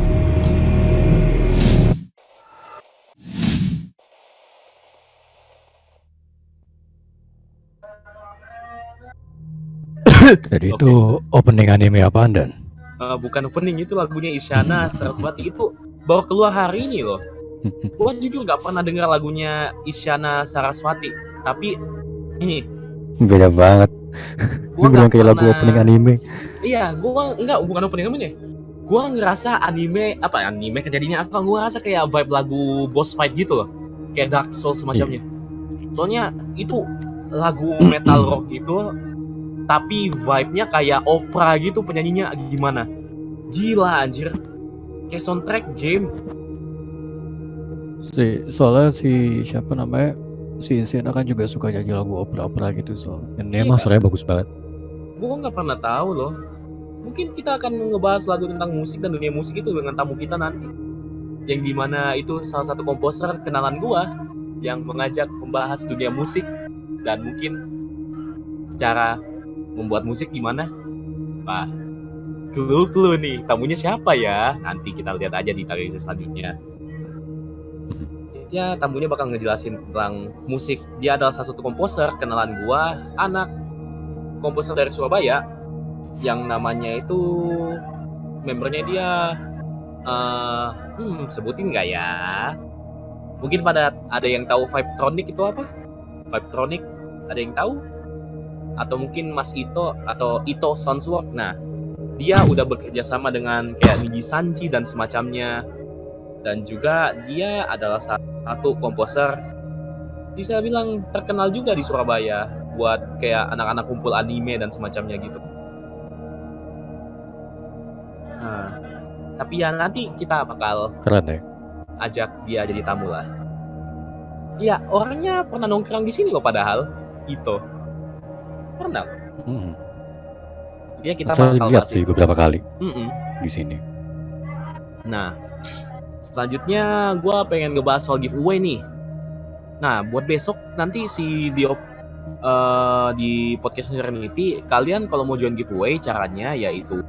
Jadi itu opening anime apaan Dan? Bukan opening, itu lagunya Isyana Sarasvati. Itu baru keluar hari ini loh. Gua jujur gak pernah dengar lagunya Isyana Sarasvati. Tapi ini Beda banget. Ini beneran kayak lagu opening anime. Iya, bukan opening anime. Gua ngerasa anime kejadiannya apa? Gua ngerasa kayak vibe lagu boss fight gitu loh. Kayak Dark Souls semacamnya. Soalnya itu lagu metal rock gitu, tapi vibe-nya kayak opera gitu, penyanyinya gimana? Gila anjir. Kayak soundtrack game. Soalnya siapa namanya? Si Sienna kan juga suka nyanyi lagu opera-opera gitu soalnya. Dan Iya, emang suaranya bagus banget. Gue nggak pernah tahu loh. Mungkin kita akan ngebahas lagu tentang musik dan dunia musik itu dengan tamu kita nanti. Yang dimana itu salah satu komposer kenalan gua yang mengajak membahas dunia musik dan mungkin cara membuat musik gimana. Wah, clue nih, tamunya siapa ya? Nanti kita lihat aja di tarikh selanjutnya. Ya, tamunya bakal ngejelasin tentang musik. Dia adalah salah satu komposer kenalan gua, anak komposer dari Surabaya yang namanya itu membernya dia sebutin nggak ya? Mungkin ada yang tahu Vibetronic itu apa? Vibetronic ada yang tahu? Atau mungkin Mas Ito atau Ito Soundswork. Nah, dia udah bekerja sama dengan kayak Niji Sanji dan semacamnya. Dan juga dia adalah satu komposer bisa bilang terkenal juga di Surabaya buat kayak anak-anak kumpul anime dan semacamnya gitu. Nah, tapi ya nanti kita bakal Keren ya. ajak dia jadi tamu lah. Iya, orangnya pernah nongkrong di sini loh padahal. Ito pernah. Dia kita Saya bakal lihat sih beberapa kali di sini. Nah, selanjutnya gue pengen ngebahas soal giveaway nih. Nah, buat besok nanti di podcast Serenity, kalian kalau mau join giveaway caranya yaitu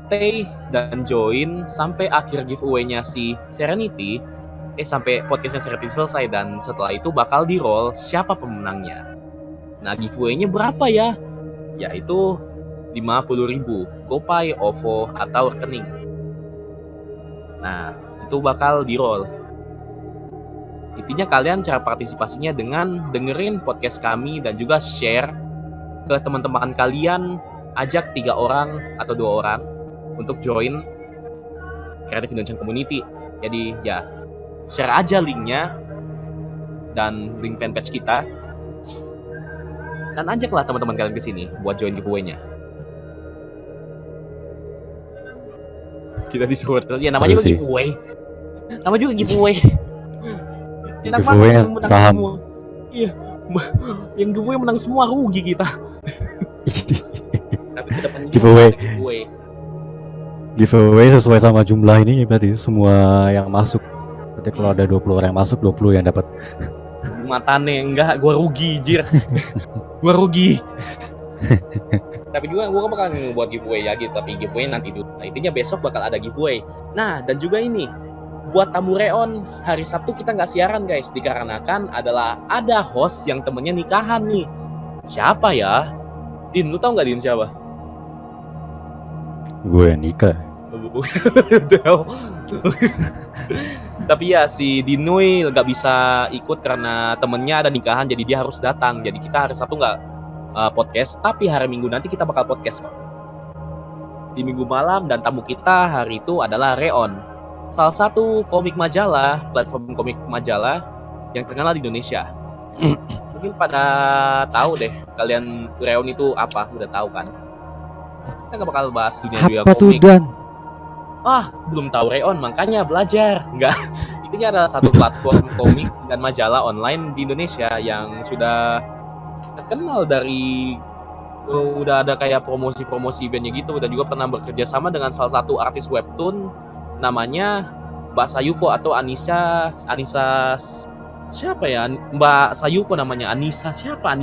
stay dan join sampai akhir giveaway-nya si Serenity, sampai podcastnya Serenity selesai, dan setelah itu bakal di roll siapa pemenangnya. Nah, giveaway-nya berapa ya? Yaitu 50.000 GoPay, OVO, atau rekening. Nah, itu bakal di roll. Intinya kalian cara partisipasinya dengan dengerin podcast kami dan juga share ke teman-teman kalian, ajak 3 orang atau 2 orang untuk join Creative Indonesia Community. Jadi ya, share aja linknya dan link fanpage kita, dan ajaklah teman-teman kalian ke sini buat join giveaway-nya. Kita disuruh, ya namanya juga giveaway. Nama juga giveaway. Enak banget Giveaway yang menang saham. semua. Iya. Yang giveaway menang semua, rugi kita. Tapi kedepannya juga Giveaway. ada giveaway. Giveaway sesuai sama jumlah ini berarti semua yang masuk. Berarti kalau ada 20 orang yang masuk, 20 yang dapat. Matane enggak, gua rugi, jir. Gua rugi. Tapi juga gua bakal buat giveaway lagi, tapi giveaway nanti dulu. Nah, intinya besok bakal ada giveaway. Nah, dan juga ini buat tamu Reon, hari Sabtu kita nggak siaran guys, dikarenakan ada host yang temennya nikahan nih. Siapa ya? Din, lu tau nggak Din siapa? Gue yang nikah. Tapi ya si Dinoy nggak bisa ikut karena temennya ada nikahan, jadi dia harus datang. Jadi kita hari Sabtu nggak podcast, tapi hari Minggu nanti kita bakal podcast kok. Di Minggu malam, dan tamu kita hari itu adalah Reon, salah satu komik majalah, platform komik majalah yang terkenal di Indonesia. Mungkin pada tahu deh, kalian Reon itu apa, udah tahu kan? Kita nggak bakal bahas dunia Apa tuh komik. Dan? Belum tahu Reon, makanya belajar. Enggak, intinya adalah satu platform komik dan majalah online di Indonesia yang sudah terkenal dari udah ada kayak promosi eventnya gitu, dan juga pernah bekerja sama dengan salah satu artis webtoon namanya Mbak Sayuko atau Anissa siapa ya, Mbak Sayuko namanya. Anissa siapa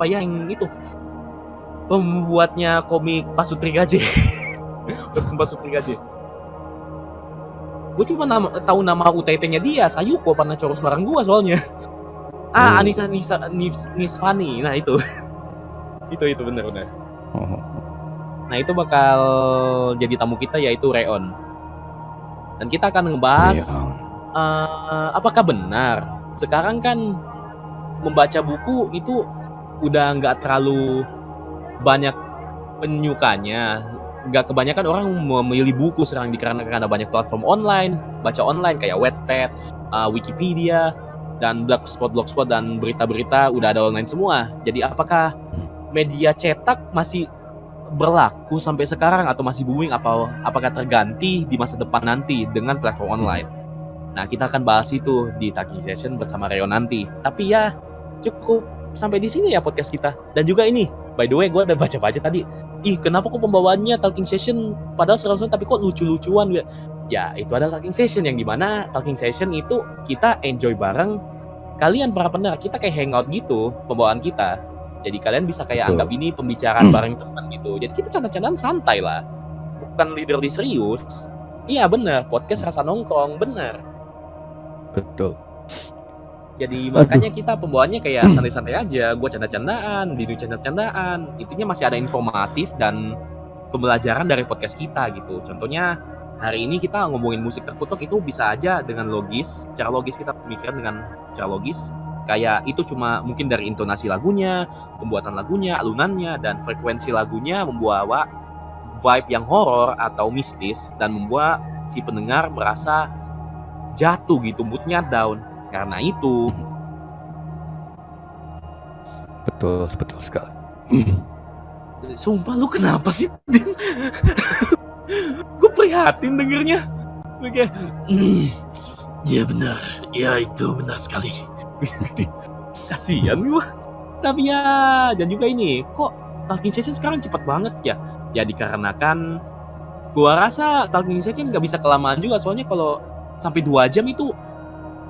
yang itu pembuatnya komik Pasutri Gaje. Pasutri Gaje. Gue cuma tahu nama UTT-nya dia, Sayuko, pernah coros bareng gua soalnya. Anissa Nisfani. Nah itu. itu benar. Oh. Nah itu bakal jadi tamu kita, yaitu Reon. Dan kita akan ngebahas apakah benar sekarang kan membaca buku itu udah nggak terlalu banyak penyukanya. Nggak kebanyakan orang memilih buku sekarang dikarenakan ada banyak platform online, baca online kayak Wattpad, Wikipedia, dan blogspot dan berita-berita udah ada online semua. Jadi apakah media cetak masih berlaku sampai sekarang atau masih booming, apakah terganti di masa depan nanti dengan platform online? Nah, kita akan bahas itu di Talking Session bersama Reon nanti. Tapi ya cukup sampai di sini ya podcast kita. Dan juga ini, by the way, gue udah baca-baca tadi. Kenapa kok pembawaannya Talking Session padahal serem-serem tapi kok lucu-lucuan? Ya, itu adalah Talking Session, yang dimana Talking Session itu kita enjoy bareng kalian para pendengar. Kita kayak hangout gitu pembawaan kita. Jadi kalian bisa kayak anggap ini pembicaraan bareng teman gitu. Jadi kita canda-candaan santai lah. Bukan literally serius. Iya bener, podcast rasa nongkrong, bener. Betul. Jadi makanya kita pembawaannya kayak santai-santai aja. Gue canda-candaan, Didu canda-candaan. Intinya masih ada informatif dan pembelajaran dari podcast kita gitu. Contohnya hari ini kita ngomongin musik terkutuk, itu bisa aja dengan logis. Secara logis kita pemikiran dengan cara logis. Kayak itu cuma mungkin dari intonasi lagunya, pembuatan lagunya, alunannya, dan frekuensi lagunya membawa vibe yang horor atau mistis dan membuat si pendengar merasa jatuh gitu, moodnya down. Karena itu betul sekali. Sumpah lu kenapa sih, Din? Gue prihatin dengernya. Oke. Ya benar. Ya itu benar sekali. Kasihan gue. Tapi ya, dan juga ini, kok Talking Session sekarang cepat banget ya? Ya dikarenakan gua rasa Talking Session nggak bisa kelamaan juga, soalnya kalau sampai 2 jam itu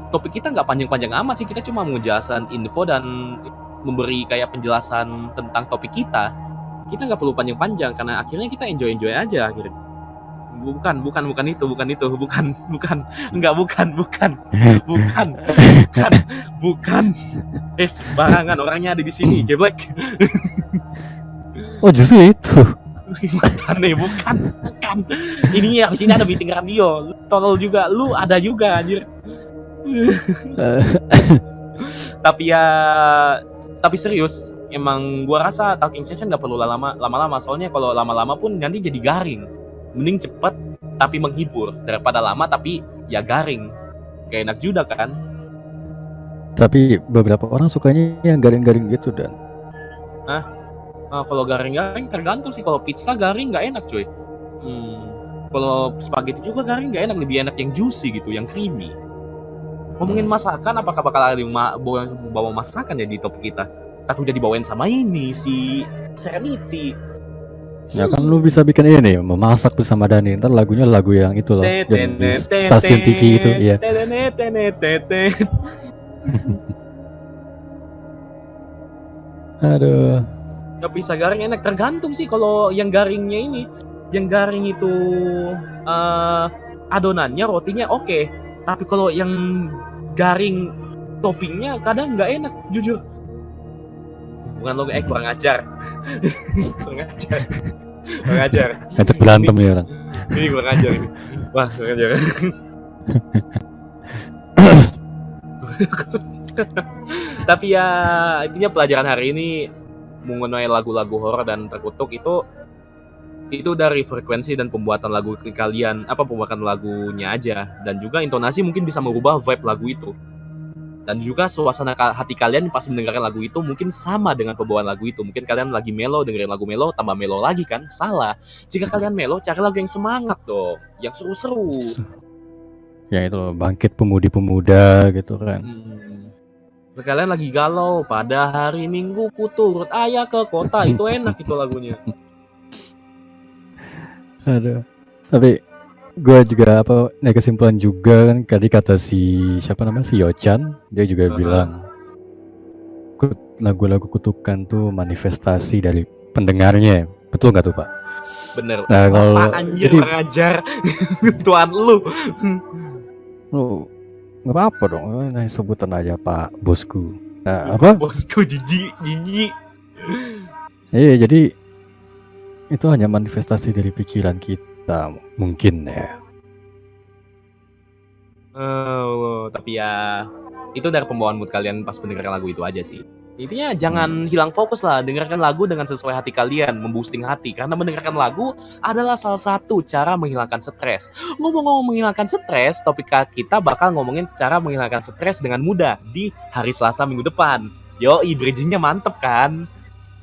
topik kita nggak panjang-panjang amat sih. Kita cuma menjelaskan info dan memberi kayak penjelasan tentang topik kita. Kita nggak perlu panjang-panjang karena akhirnya kita enjoy aja akhirnya. Bukan itu, bukan. Sembarangan orangnya ada di sini, geblek. Oh justru itu. Matane, bukan. Ini habis ini ada meeting radio. Tolol juga, lu ada juga anjir. Tapi serius, emang gua rasa Talking Session nggak perlu lama-lama. Soalnya kalau lama-lama pun nanti jadi garing. Mending cepet tapi menghibur daripada lama tapi ya garing. Kayak enak juga kan. Tapi beberapa orang sukanya yang garing-garing gitu Dan. Kalau garing-garing tergantung sih. Kalau pizza garing nggak enak cuy. Kalau spaghetti juga garing nggak enak. Lebih enak yang juicy gitu, yang creamy. Ngomongin masakan, apakah bakal ada yang bawa masakan ya di topik kita? Tapi udah dibawain sama ini si Serenity. Ya kan lu bisa bikin ini, memasak bersama Dani. Ntar lagunya lagu yang itu loh, yang di stasiun TV itu, iya. Aduh. Ya pisah garing enak, tergantung sih kalau yang garingnya ini. Yang garing itu adonannya, rotinya oke. Tapi kalau yang garing toppingnya kadang nggak enak, jujur. Bukan lo kurang ajar. Kurang ajar. Kurang ajar. Ngajak berantem ya orang. Ini kurang ajar ini. Wah, kurang ajar. Tapi ya intinya pelajaran hari ini mengenai lagu-lagu horor dan terkutuk itu dari frekuensi dan pembuatan lagu kalian, pembuatan lagunya aja, dan juga intonasi mungkin bisa merubah vibe lagu itu. Dan juga suasana hati kalian pas mendengarkan lagu itu mungkin sama dengan pembawaan lagu itu. Mungkin kalian lagi melo, dengerin lagu melo, tambah melo lagi kan? Salah. Jika kalian melo, cari lagu yang semangat dong, yang seru-seru. Ya itu loh, bangkit pemudi-pemuda gitu kan. Kalian lagi galau, pada hari Minggu ku turut ayah ke kota, itu enak itu lagunya. Aduh. Tapi gue juga naik kesimpulan juga kan, tadi kata si Yochan, dia juga bilang lagu-lagu kutukan tuh manifestasi dari pendengarnya. Betul nggak tuh Pak? Bener. Nah kalau anjir jadi ngajar tuan lu. Nggak apa-apa dong, sebutan aja Pak bosku. Nah, bosku jijik. Iya, jadi itu hanya manifestasi dari pikiran kita mungkin ya. Tapi ya itu dari pembawaan mood kalian pas mendengarkan lagu itu aja sih. Intinya jangan hilang fokus lah, dengarkan lagu dengan sesuai hati kalian, memboosting hati. Karena mendengarkan lagu adalah salah satu cara menghilangkan stres. Ngomong-ngomong menghilangkan stres, topik kita bakal ngomongin cara menghilangkan stres dengan mudah di hari Selasa minggu depan. Yoi, bridgingnya mantep kan?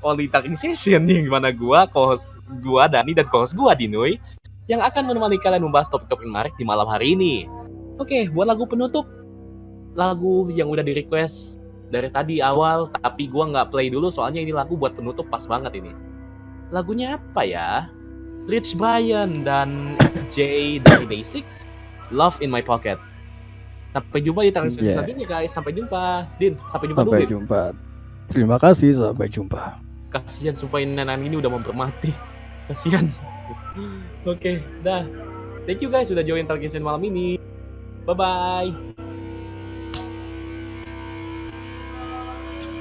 Only Talking Session yang gimana co-host gua Dani dan co-host gua Dinoy yang akan menemani kalian membahas topik-topik menarik di malam hari ini. Oke, buat lagu penutup, lagu yang udah di-request dari tadi awal, tapi gue nggak play dulu soalnya ini lagu buat penutup pas banget ini. Lagunya apa ya? Rich Brian dan Jay dari Basics, Love in My Pocket. Sampai jumpa di Talking Session selanjutnya guys. Sampai jumpa. Din, sampai jumpa dulu. Sampai jumpa. Terima kasih, sampai jumpa. Kasihan sumpah nenek ini udah mempermati. Kasihan. Oke, dah. Thank you guys sudah join Talking Session malam ini. Bye-bye.